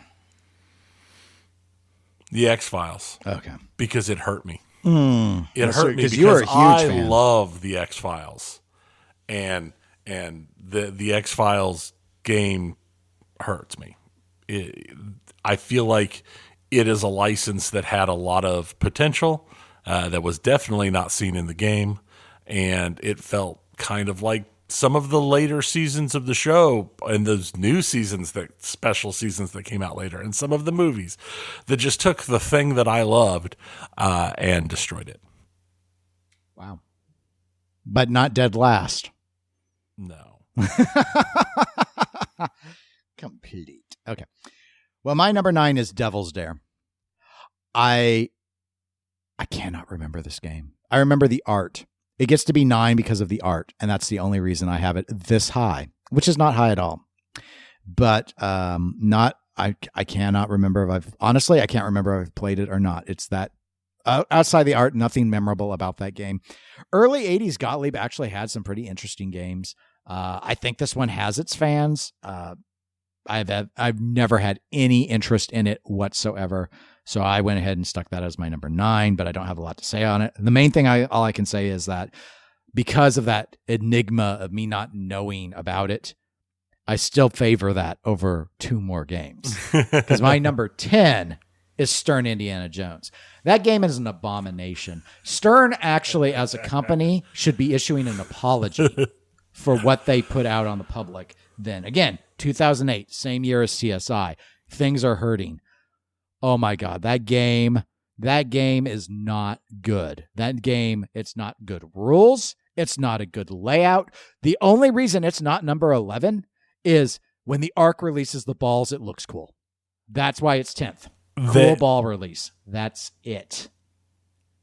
The X-Files. Okay. Because it hurt me. It hurt me because you're a huge fan. love the X-Files. And the X-Files game hurts me. I feel like it is a license that had a lot of potential that was definitely not seen in the game, and it felt kind of like some of the later seasons of the show and those new seasons, that special seasons that came out later, and some of the movies that just took the thing that I loved and destroyed it. Wow. But not dead last. No. Complete. Okay. Well, my number 9 is Devil's Dare. I cannot remember this game. I remember the art. It gets to be 9 because of the art, and that's the only reason I have it this high, which is not high at all. But I cannot remember if I can't remember if I've played it or not. It's that outside the art, nothing memorable about that game. Early 80s Gottlieb actually had some pretty interesting games. I think this one has its fans. I've never had any interest in it whatsoever. So I went ahead and stuck that as my number 9, but I don't have a lot to say on it. The main thing all I can say is that because of that enigma of me not knowing about it, I still favor that over 2 more games. Because my number 10 is Stern Indiana Jones. That game is an abomination. Stern actually, as a company, should be issuing an apology for what they put out on the public. Then again, 2008, same year as CSI. Things are hurting. Oh my God, that game is not good. That game, it's not good rules. It's not a good layout. The only reason it's not number 11 is when the Arc releases the balls, it looks cool. That's why it's 10th. Cool ball release. That's it.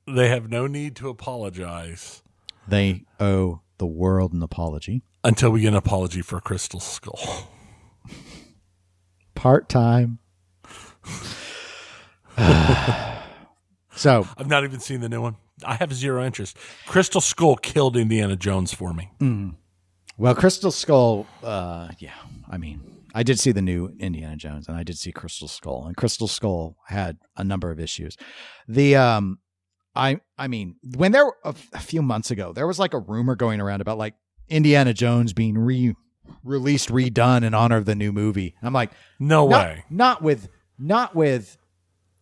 They have no need to apologize. They owe the world an apology. Until we get an apology for Crystal Skull. Part-time. So I've not even seen the new one. I have zero interest. Crystal Skull killed Indiana Jones for me. Well, Crystal Skull, yeah. I mean, I did see the new Indiana Jones, and I did see Crystal Skull, and Crystal Skull had a number of issues. I mean, when there a few months ago, there was like a rumor going around about like Indiana Jones being released, redone in honor of the new movie. I'm like, no way. Not with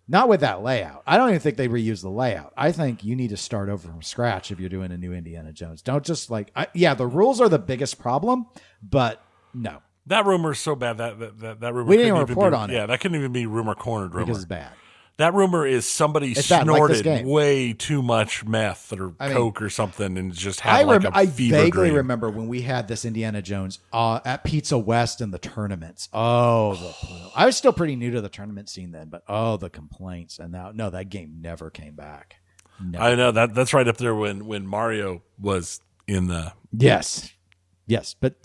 that layout. I don't even think they reuse the layout. I think you need to start over from scratch if you're doing a new Indiana Jones. Don't just like, the rules are the biggest problem, but no. That rumor is so bad that rumor. We didn't even report on it. Yeah, that couldn't even be rumor cornered rumor. Because it's bad. That rumor is somebody snorted way too much meth or coke or something and just had a fever I vaguely dream. remember when we had this Indiana Jones at Pizza West in the tournaments. Oh, I was still pretty new to the tournament scene then, but the complaints. And now, no, that game never came back. Never. I know that's right up there when Mario was in the yes, but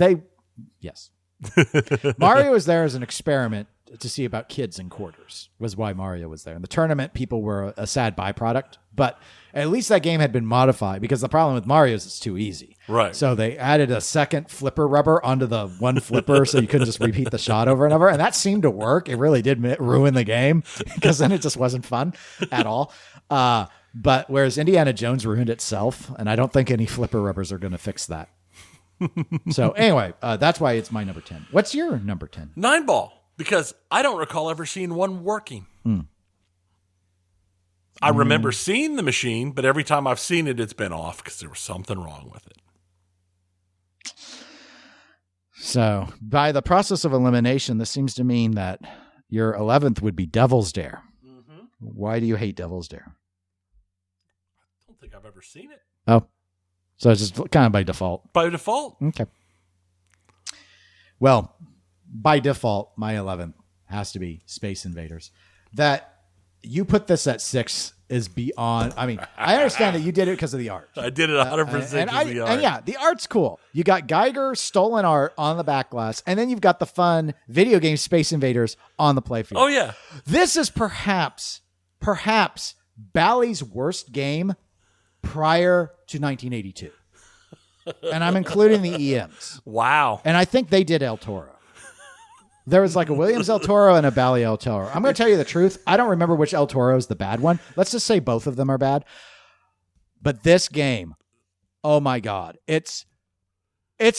Mario was there as an experiment to see about kids in quarters was why Mario was there. In the tournament, people were a sad byproduct, but at least that game had been modified because the problem with Mario is it's too easy. Right. So they added a second flipper rubber onto the one flipper so you couldn't just repeat the shot over and over. And that seemed to work. It really did ruin the game because then it just wasn't fun at all. But whereas Indiana Jones ruined itself, and I don't think any flipper rubbers are going to fix that. So anyway, that's why it's my number 10. What's your number 10? 9-ball. Because I don't recall ever seeing one working. I remember seeing the machine, but every time I've seen it, it's been off because there was something wrong with it. So by the process of elimination, this seems to mean that your 11th would be Devil's Dare. Mm-hmm. Why do you hate Devil's Dare? I don't think I've ever seen it. Oh, so it's just kind of by default. By default. Okay. Well, by default, my 11th has to be Space Invaders. That you put this at 6 is beyond. I mean, I understand that you did it because of the art. I did it 100% because of the art. And yeah, the art's cool. You got Geiger stolen art on the back glass, and then you've got the fun video game Space Invaders on the playfield. Oh, yeah. This is perhaps Bally's worst game prior to 1982. And I'm including the EMs. Wow. And I think they did El Toro. There was like a Williams El Toro and a Bally El Toro. I'm going to tell you the truth. I don't remember which El Toro is the bad one. Let's just say both of them are bad. But this game, oh my God. It's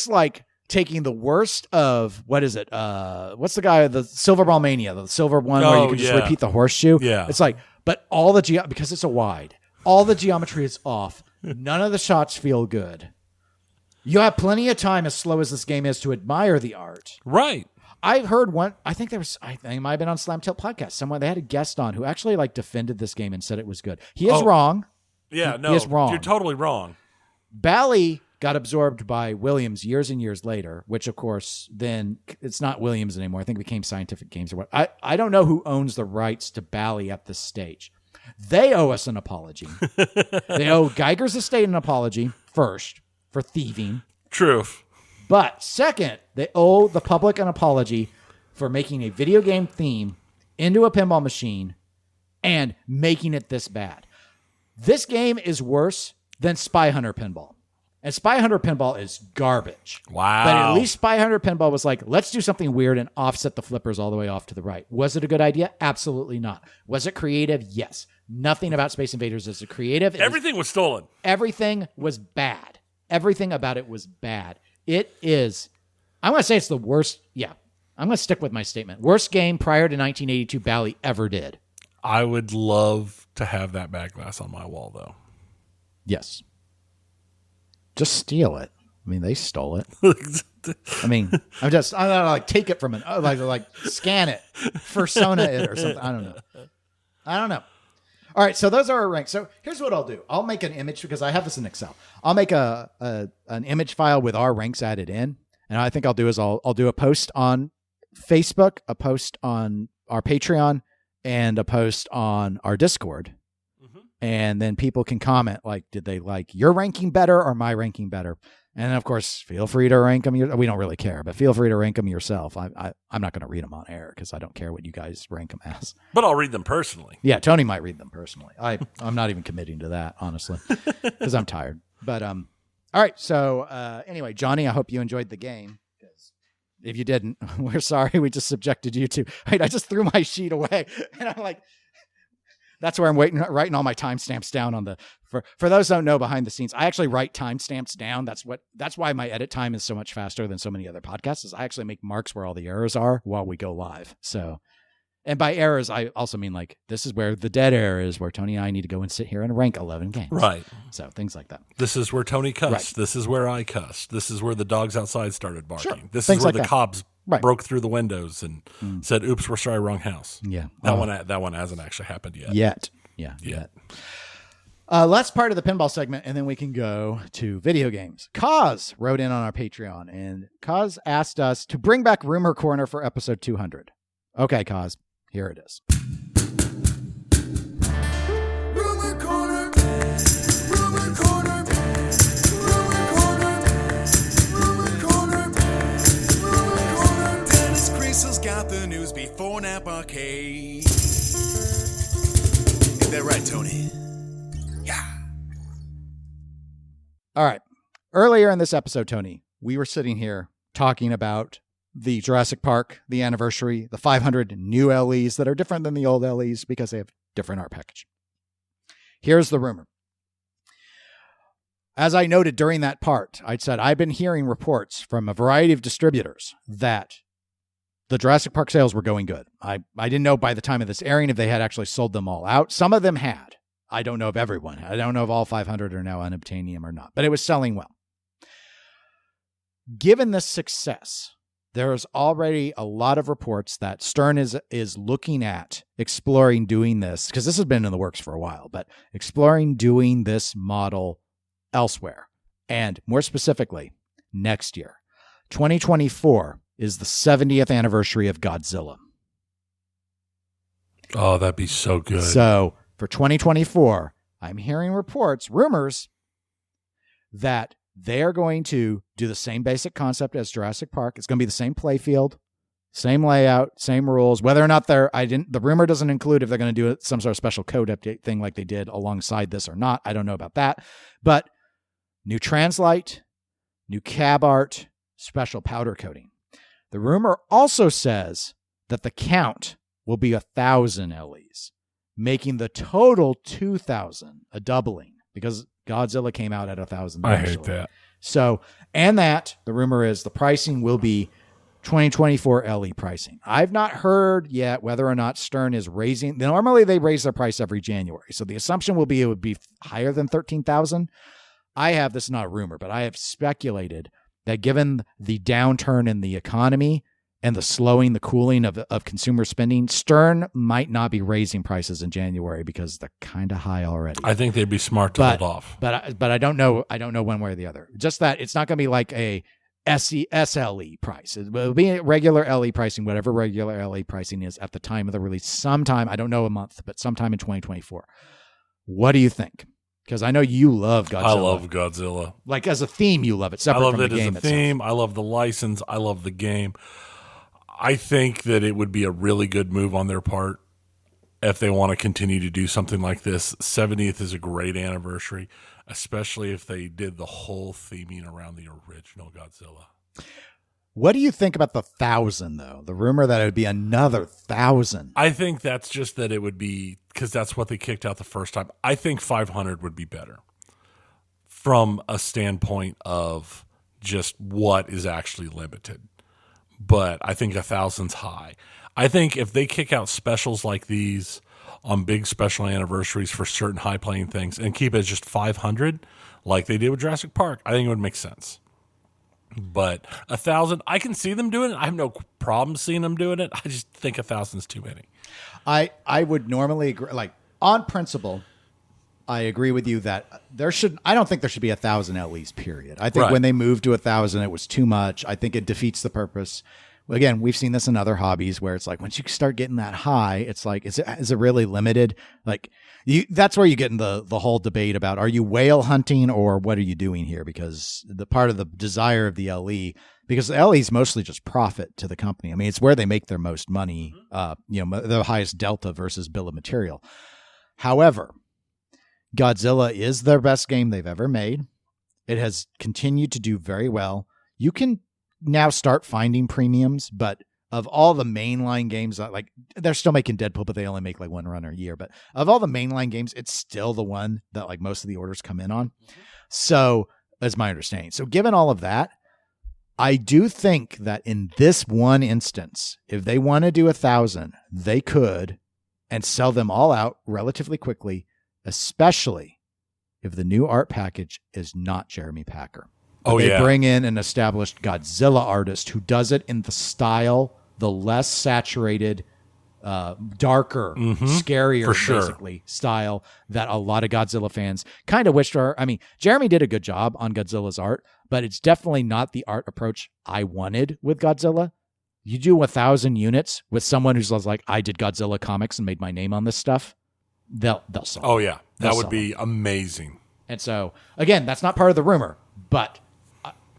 like taking the worst of, what is it? What's the guy, the Silver Ball Mania, the silver one where you can just repeat the horseshoe. Yeah. It's like, but all the, because it's a wide, all the geometry is off. None of the shots feel good. You have plenty of time, as slow as this game is, to admire the art. Right. I've heard one. I think it might have been on Slam Tilt podcast. Someone they had a guest on who actually like defended this game and said it was good. He is wrong. Yeah, he is wrong. You're totally wrong. Bally got absorbed by Williams years and years later, which of course then it's not Williams anymore. I think it became Scientific Games or what. I don't know who owns the rights to Bally at this stage. They owe us an apology. They owe Geiger's estate an apology first for thieving. Truth. But second, they owe the public an apology for making a video game theme into a pinball machine and making it this bad. This game is worse than Spy Hunter Pinball. And Spy Hunter Pinball is garbage. Wow. But at least Spy Hunter Pinball was like, let's do something weird and offset the flippers all the way off to the right. Was it a good idea? Absolutely not. Was it creative? Yes. Nothing about Space Invaders is creative. Everything was stolen. Everything was bad. Everything about it was bad. It is, I'm going to say it's the worst. Yeah. I'm going to stick with my statement. Worst game prior to 1982 Bally ever did. I would love to have that back glass on my wall, though. Yes. Just steal it. I mean, they stole it. I mean, I'm not like take it from like scan it, persona it or something. I don't know. All right, so those are our ranks. So here's what I'll do. I'll make an image because I have this in Excel. I'll make an image file with our ranks added in, and I think I'll do is I'll do a post on Facebook, a post on our Patreon, and a post on our Discord. And then people can comment, like, did they like your ranking better or my ranking better? And of course, feel free to rank them. We don't really care, but feel free to rank them yourself. I'm not going to read them on air because I don't care what you guys rank them as. But I'll read them personally. Yeah, Tony might read them personally. I'm not even committing to that, honestly, because I'm tired. But all right. So anyway, Johnny, I hope you enjoyed the game. If you didn't, we're sorry. We just subjected you to. Right, I just threw my sheet away, and I'm like. That's where I'm writing all my timestamps down on the. For those who don't know, behind the scenes, I actually write timestamps down. That's why my edit time is so much faster than so many other podcasts. Is I actually make marks where all the errors are while we go live. So, and by errors, I also mean like this is where the dead air is, where Tony and I need to go and sit here and rank 11 games. Right. So things like that. This is where Tony cussed. Right. This is where I cussed. This is where the dogs outside started barking. Sure. This Things is where like the that. cops Right. broke through the windows and said, "Oops, we're sorry, wrong house." Yeah. That one hasn't actually happened yet. Yet. Last part of the pinball segment, and then we can go to video games. Kaz wrote in on our Patreon, and Kaz asked us to bring back Rumor Corner for episode 200. Okay, Kaz, here it is. Rumor corner. Rumor corner. Rumor corner. Rumor corner. Rumor corner. Dennis Creasel's got the news before Nap Arcade. Is that right, Tony? Yeah. All right. Earlier in this episode, Tony, we were sitting here talking about the Jurassic Park, the anniversary, the 500 new LEs that are different than the old LEs because they have different art package. Here's the rumor. As I noted during that part, I said I've been hearing reports from a variety of distributors that the Jurassic Park sales were going good. I didn't know by the time of this airing if they had actually sold them all out. Some of them had. I don't know if everyone had. I don't know if all 500 are now unobtainium or not, but it was selling well. Given this success, there's already a lot of reports that Stern is looking at exploring doing this, because this has been in the works for a while, but exploring doing this model elsewhere. And more specifically, next year. 2024 is the 70th anniversary of Godzilla. Oh, that'd be so good. So for 2024, I'm hearing reports, rumors, that they're going to do the same basic concept as Jurassic Park. It's going to be the same play field, same layout, same rules. Whether or not the rumor doesn't include if they're going to do some sort of special code update thing like they did alongside this or not. I don't know about that. But new translite, new cab art, special powder coating. The rumor also says that the count will be 1,000 LEs, making the total 2,000, a doubling, because Godzilla came out at 1,000. I hate that. So, and that the rumor is the pricing will be 2024 LE pricing. I've not heard yet whether or not Stern is raising. Normally they raise their price every January. So the assumption will be it would be higher than 13,000. This is not a rumor, but I have speculated that given the downturn in the economy and the cooling of consumer spending, Stern might not be raising prices in January because they're kind of high already. I think they'd be smart to hold off. But I don't know. I don't know one way or the other. Just that it's not going to be like a SLE price. It will be regular LE pricing, whatever regular LE pricing is at the time of the release. Sometime, I don't know a month, but sometime in 2024. What do you think? Because I know you love Godzilla. I love Godzilla. Like as a theme, you love it. Separate I love from it the as game a theme. itself. I love the license. I love the game. I think that it would be a really good move on their part if they want to continue to do something like this. 70th is a great anniversary, especially if they did the whole theming around the original Godzilla. What do you think about the 1,000, though? The rumor that it would be another 1,000. I think that's just that it would be, because that's what they kicked out the first time. I think 500 would be better from a standpoint of just what is actually limited. But I think 1,000's high. I think if they kick out specials like these on big special anniversaries for certain high-playing things and keep it as just 500, like they did with Jurassic Park, I think it would make sense. But 1,000, I can see them doing it. I have no problem seeing them doing it. I just think 1,000's too many. I would normally agree, like on principle, I agree with you that I don't think there should be 1,000 at least, period. I think when they moved to 1,000, it was too much. I think it defeats the purpose. Again, we've seen this in other hobbies where it's like, once you start getting that high, it's like, is it really limited? Like that's where you get in the whole debate about, are you whale hunting or what are you doing here? Because the part of the desire of the LE, because the LE is mostly just profit to the company. I mean, it's where they make their most money, the highest delta versus bill of material. However, Godzilla is their best game they've ever made. It has continued to do very well. You can now start finding premiums, but of all the mainline games, like they're still making Deadpool, but they only make like one run a year. But of all the mainline games, it's still the one that like most of the orders come in on. So that's my understanding. So given all of that, I do think that in this one instance, if they want to do 1,000, they could and sell them all out relatively quickly, especially if the new art package is not Jeremy Packer. But they bring in an established Godzilla artist who does it in the style, the less saturated, darker, scarier, basically, style that a lot of Godzilla fans kind of wished for. I mean, Jeremy did a good job on Godzilla's art, but it's definitely not the art approach I wanted with Godzilla. You do 1,000 units with someone who's like, I did Godzilla comics and made my name on this stuff, they'll sell. Oh, yeah. That would be amazing. And so, again, that's not part of the rumor, but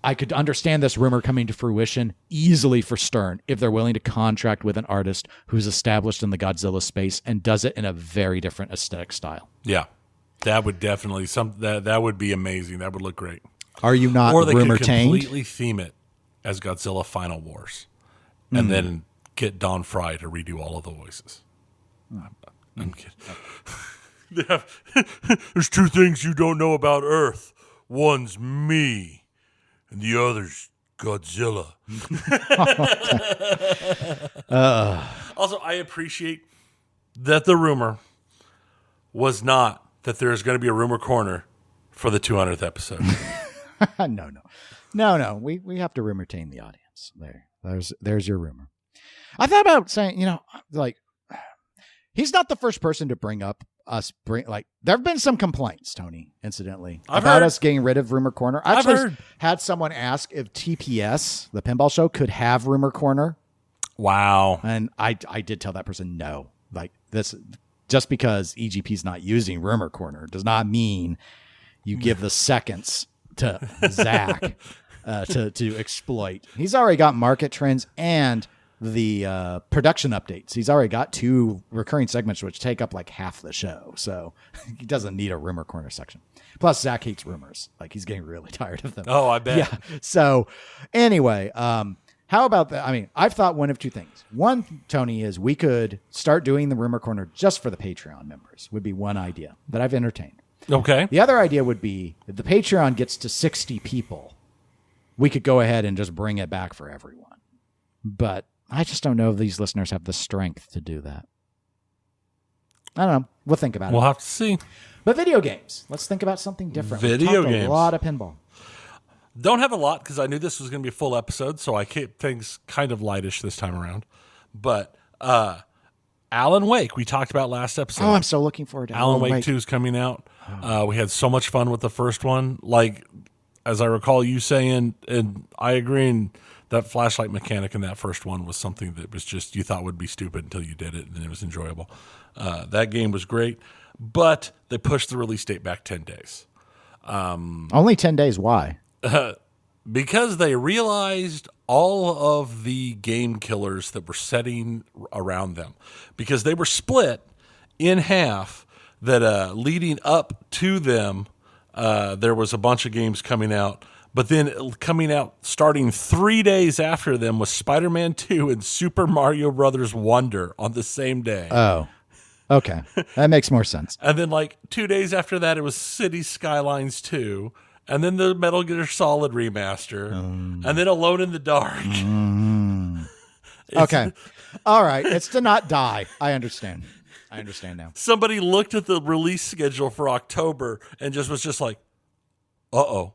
I could understand this rumor coming to fruition easily for Stern if they're willing to contract with an artist who's established in the Godzilla space and does it in a very different aesthetic style. Yeah, that would definitely that would be amazing. That would look great. Are you not rumor-tained? Or they could tamed? completely theme it as Godzilla Final Wars, and then get Don Fry to redo all of the voices. I'm kidding. There's two things you don't know about Earth. One's me. And the other's Godzilla. Also, I appreciate that the rumor was not that there's going to be a rumor corner for the 200th episode. No. We have to rumor-tame the audience. There's your rumor. I thought about saying, like, he's not the first person to bring up there have been some complaints, Tony, incidentally, about us getting rid of Rumor Corner. I've actually had someone ask if TPS, the pinball show, could have Rumor Corner. Wow. And I did tell that person no. Like this, just because EGP's not using Rumor Corner does not mean you give the seconds to Zach to exploit. He's already got market trends and the production updates. He's already got 2 recurring segments which take up like half the show, so he doesn't need a rumor corner section. Plus Zach hates rumors, like he's getting really tired of them. Oh, I bet. Yeah. So anyway, how about that? I mean, I've thought one of 2 things. One, Tony, is we could start doing the rumor corner just for the Patreon members, would be one idea that I've entertained. Okay. The other idea would be if the Patreon gets to 60 people, we could go ahead and just bring it back for everyone. But I just don't know if these listeners have the strength to do that. I don't know. We'll think about it. We'll have to see. But video games. Let's think about something different. Video games. A lot of pinball. Don't have a lot because I knew this was going to be a full episode, so I kept things kind of lightish this time around. But Alan Wake, we talked about last episode. Oh, I'm so looking forward to Alan Wake 2 is coming out. We had so much fun with the first one. Like, as I recall you saying, and I agree, and that flashlight mechanic in that first one was something that was just, you thought would be stupid until you did it, and it was enjoyable. That game was great, but they pushed the release date back 10 days. Only 10 days. Why? Because they realized all of the game killers that were setting around them. Because they were split, in half that leading up to them, there was a bunch of games coming out. But then coming out starting 3 days after them was Spider-Man 2 and Super Mario Brothers Wonder on the same day. Oh, okay. That makes more sense. And then like 2 days after that, it was City Skylines 2. And then the Metal Gear Solid remaster. And then Alone in the Dark. Okay. All right. It's to not die. I understand now. Somebody looked at the release schedule for October and was just like, uh-oh.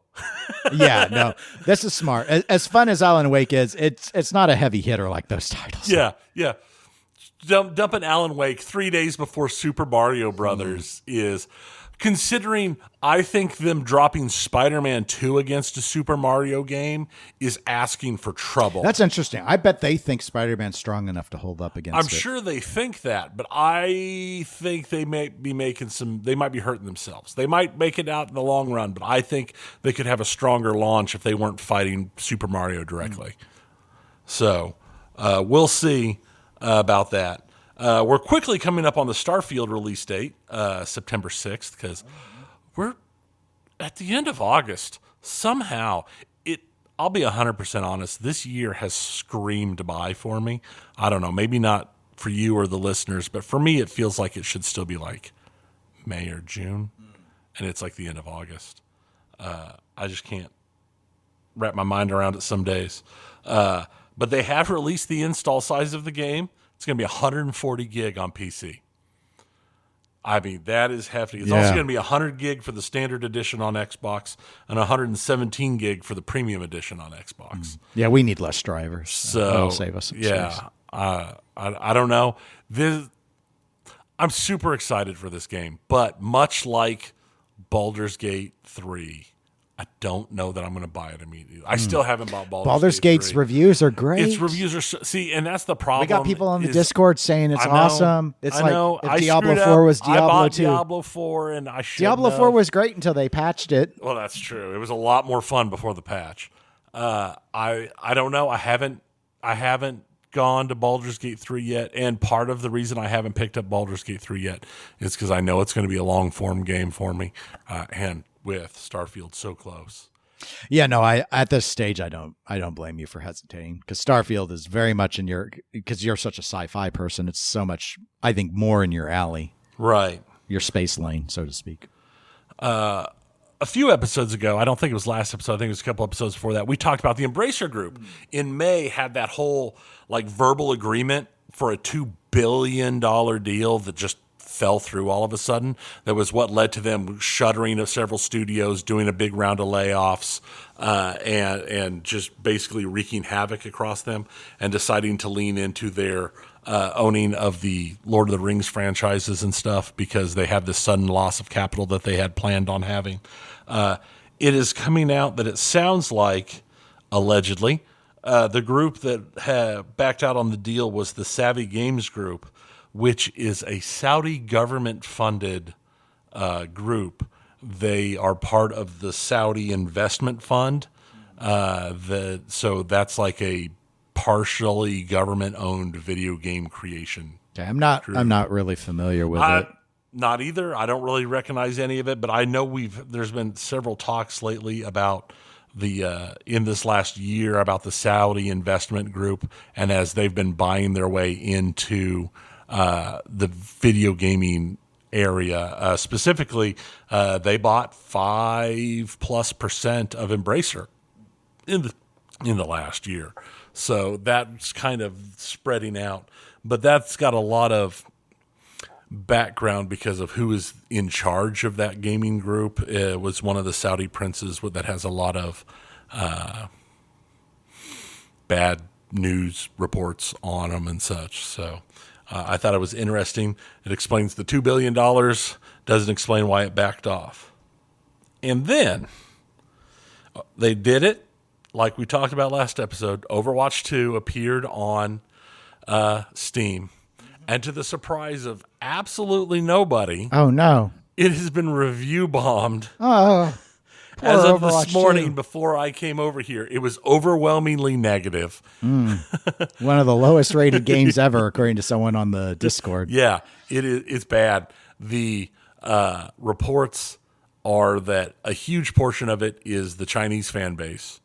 Yeah, no, this is smart. As fun as Alan Wake is, it's not a heavy hitter like those titles. Yeah. Dumping Alan Wake 3 days before Super Mario Brothers is, considering I think them dropping Spider-Man 2 against a Super Mario game is asking for trouble. That's interesting. I bet they think Spider-Man's strong enough to hold up against I'm it. sure they think that, but I think they might be hurting themselves. They might make it out in the long run, but I think they could have a stronger launch if they weren't fighting Super Mario directly. So we'll see about that. We're quickly coming up on the Starfield release date, September 6th, because we're at the end of August. Somehow, I'll be 100% honest, this year has screamed by for me. I don't know, maybe not for you or the listeners, but for me, it feels like it should still be like May or June, and it's like the end of August. I just can't wrap my mind around it some days. But they have released the install size of the game. It's going to be 140 gig on PC. I mean, that is hefty. It's also going to be 100 gig for the standard edition on Xbox and 117 gig for the premium edition on Xbox. Yeah, we need less drivers. So that'll save us some space. I don't know. I'm super excited for this game, but much like Baldur's Gate 3, I don't know that I'm going to buy it immediately. I still haven't bought Baldur's Gate's reviews are great. Its reviews are and that's the problem. We got people on the Discord saying it's awesome. It's if Diablo 4 was Diablo 2. I bought Diablo 4 and I should Diablo 4 was great until they patched it. Well, that's true. It was a lot more fun before the patch. I don't know. I haven't gone to Baldur's Gate 3 yet, and part of the reason I haven't picked up Baldur's Gate 3 yet is because I know it's going to be a long form game for me, and with Starfield so close. Yeah, no, at this stage I don't blame you for hesitating, because Starfield is very much because you're such a sci-fi person. It's so much, I think, more in your alley, right? Your space lane, so to speak. A few episodes ago, I don't think it was last episode, I think it was a couple episodes before that, we talked about the Embracer Group. In May, had that whole verbal agreement for a $2 billion deal that just fell through all of a sudden. That was what led to them shuttering of several studios, doing a big round of layoffs, and just basically wreaking havoc across them, and deciding to lean into their owning of the Lord of the Rings franchises and stuff, because they had this sudden loss of capital that they had planned on having. It is coming out that it sounds like, allegedly, the group that had backed out on the deal was the Savvy Games Group, which is a Saudi government-funded group. They are part of the Saudi Investment Fund. So that's like a partially government-owned video game creation. Okay, I'm not really familiar with it. Not either. I don't really recognize any of it, but I know there's been several talks lately about in this last year about the Saudi Investment Group, and as they've been buying their way into the video gaming area. Specifically, they bought 5+% of Embracer in the last year. So that's kind of spreading out. But that's got a lot of background because of who is in charge of that gaming group. It was one of the Saudi princes that has a lot of bad news reports on them and such. So I thought it was interesting. It explains the $2 billion, doesn't explain why it backed off. And then they did it like we talked about last episode. Overwatch 2 appeared on Steam. And to the surprise of absolutely nobody, oh no, it has been review bombed. Oh, As of Overwatch this morning, 2. before I came over here, it was overwhelmingly negative. One of the lowest rated games ever, according to someone on the Discord. Yeah, it is. It's bad. The reports are that a huge portion of it is the Chinese fan base,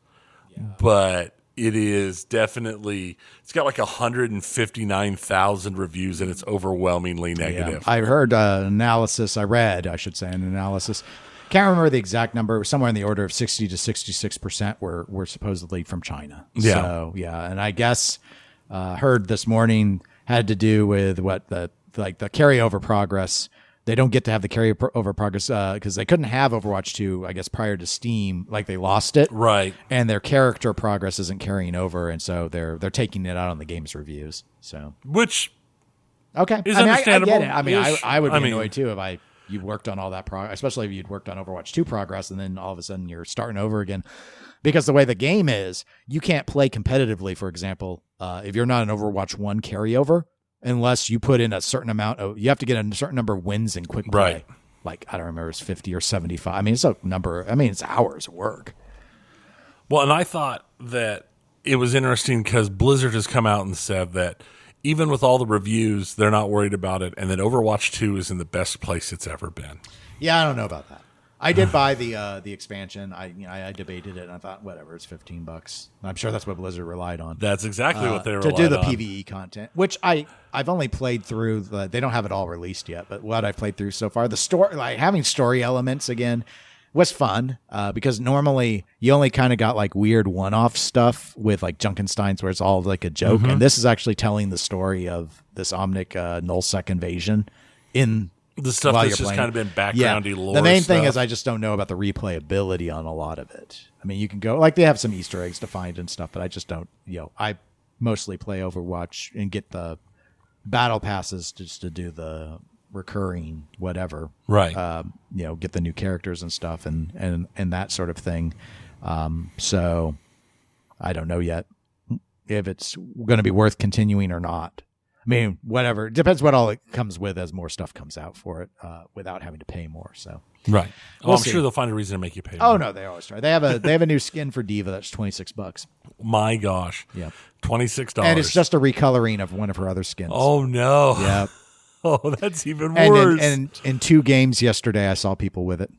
but it is definitely, it's got like 159,000 reviews and it's overwhelmingly negative. Yeah. I heard an analysis. I read, I should say, an analysis. Can't remember the exact number. It was somewhere in the order of 60 to 66% were supposedly from China. Yeah. So, yeah. And I guess heard this morning had to do with what the carryover progress. They don't get to have the carryover progress because they couldn't have Overwatch 2, I guess, prior to Steam. Like, they lost it. Right. And their character progress isn't carrying over, and so they're taking it out on the game's reviews. So, Which okay, is understandable. I get it. I mean, I would be annoyed too if you worked on all that progress, especially if you'd worked on Overwatch 2 progress, and then all of a sudden you're starting over again. Because the way the game is, you can't play competitively, for example, if you're not an Overwatch 1 carryover, unless you put in a certain amount of, you have to get a certain number of wins in quick play. Right. Like, I don't remember, it's 50 or 75. I mean, it's a number, I mean, it's hours of work. Well, and I thought that it was interesting because Blizzard has come out and said that even with all the reviews, they're not worried about it, and that Overwatch 2 is in the best place it's ever been. Yeah, I don't know about that. I did buy the expansion. I debated it, and I thought, whatever, it's $15. I'm sure that's what Blizzard relied on. That's exactly what they relied on. To do the PvE content, which I've only played through. They don't have it all released yet, but what I've played through so far, the story, like having story elements again, was fun because normally you only kind of got like weird one-off stuff with like Junkenstein's where it's all like a joke, and this is actually telling the story of this Omnic nullsec invasion in. The stuff that's just kind of been backgroundy lore. The main stuff. thing is I just don't know about the replayability on a lot of it. I mean, you can go, like, they have some Easter eggs to find and stuff, but I just don't, I mostly play Overwatch and get the battle passes just to do the recurring whatever. Right. Get the new characters and stuff and that sort of thing. So I don't know yet if it's going to be worth continuing or not. I mean, whatever. It depends what all it comes with as more stuff comes out for it without having to pay more. So right. We'll I'm see. sure they'll find a reason to make you pay Oh more. no, they always try. They have a new skin for Diva that's $26. My gosh. Yeah. $26. And it's just a recoloring of one of her other skins. Oh no. Yeah. Oh, that's even worse. And in 2 games yesterday, I saw people with it.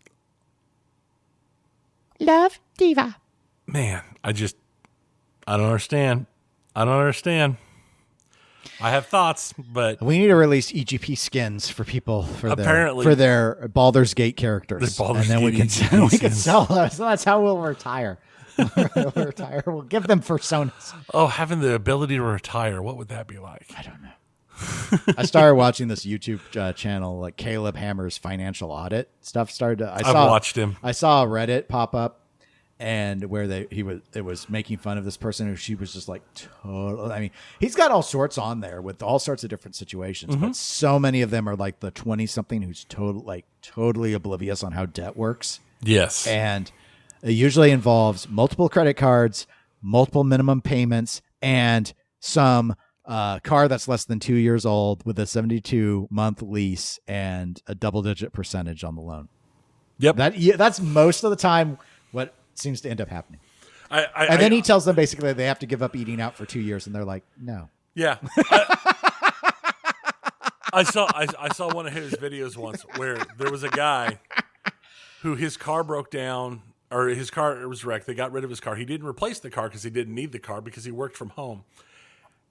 Love Diva. Man, I don't understand. I have thoughts, but We need to release EGP skins for people for Apparently. their Baldur's Gate characters, The Baldur's and then Gate we EGP can skins. sell those. So that's how we'll retire. We'll give them personas. having the ability to retire, what would that be like? I don't know. I started watching this YouTube channel, like Caleb Hammer's financial audit stuff. I've watched him. I saw a Reddit pop up, and where it was making fun of this person who she was just like total. I mean, he's got all sorts on there with all sorts of different situations, but so many of them are like the 20-something who's totally oblivious on how debt works. Yes. And it usually involves multiple credit cards, multiple minimum payments, and some car that's less than 2 years old with a 72-month lease and a double-digit percentage on the loan. Yep. That's most of the time what seems to end up happening. And then he tells them basically they have to give up eating out for 2 years, and they're like, no. Yeah. I saw one of his videos once where there was a guy who his car broke down, or his car was wrecked. They got rid of his car. He didn't replace the car because he didn't need the car because he worked from home.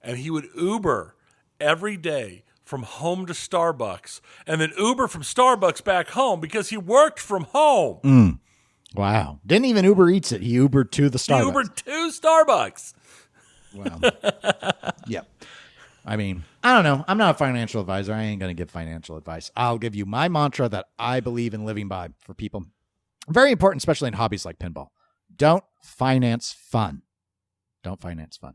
And he would Uber every day from home to Starbucks, and then Uber from Starbucks back home because he worked from home. Wow. Didn't even Uber Eats it. He Ubered to the Starbucks. He Ubered to Starbucks. Wow. Yeah. I mean, I don't know. I'm not a financial advisor. I ain't going to give financial advice. I'll give you my mantra that I believe in living by for people. Very important, especially in hobbies like pinball. Don't finance fun. Don't finance fun.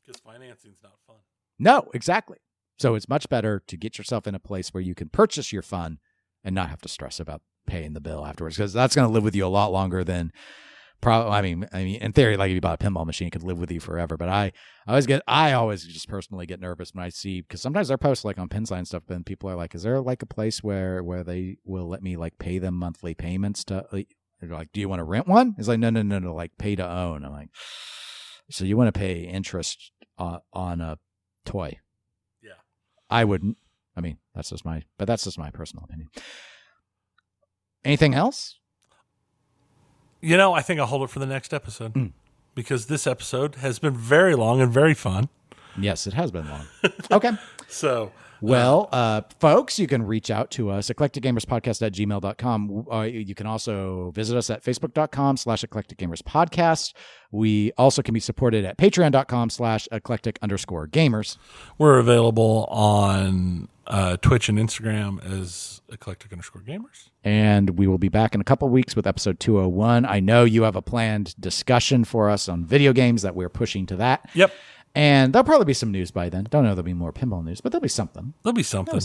Because financing's not fun. No, exactly. So it's much better to get yourself in a place where you can purchase your fun and not have to stress about paying the bill afterwards, because that's going to live with you a lot longer than probably. I mean, in theory, like if you bought a pinball machine, it could live with you forever. But I always just personally get nervous when I see, because sometimes I post like on Pinsign stuff, and people are like, "Is there like a place where they will let me like pay them monthly payments to?" They're like, do you want to rent one? He's like, no, like pay to own. I'm like, so you want to pay interest on a toy? Yeah. I wouldn't. I mean, that's just my personal opinion. Anything else? I think I'll hold it for the next episode because this episode has been very long and very fun. Yes, it has been long. Okay. So, well, folks, you can reach out to us, eclecticgamerspodcast@gmail.com. You can also visit us at facebook.com/eclecticgamerspodcast. We also can be supported at patreon.com/eclectic_gamers. We're available on Twitch and Instagram as eclectic_gamers. And we will be back in a couple weeks with episode 201. I know you have a planned discussion for us on video games that we're pushing to that. Yep. And there'll probably be some news by then. Don't know there'll be more pinball news, but there'll be something. There'll be something.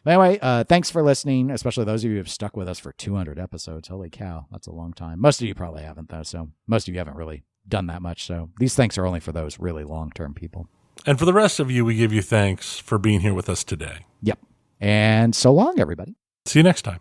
But anyway, thanks for listening, especially those of you who have stuck with us for 200 episodes. Holy cow, that's a long time. Most of you probably haven't, though, so most of you haven't really done that much. So these thanks are only for those really long-term people. And for the rest of you, we give you thanks for being here with us today. Yep. And so long, everybody. See you next time.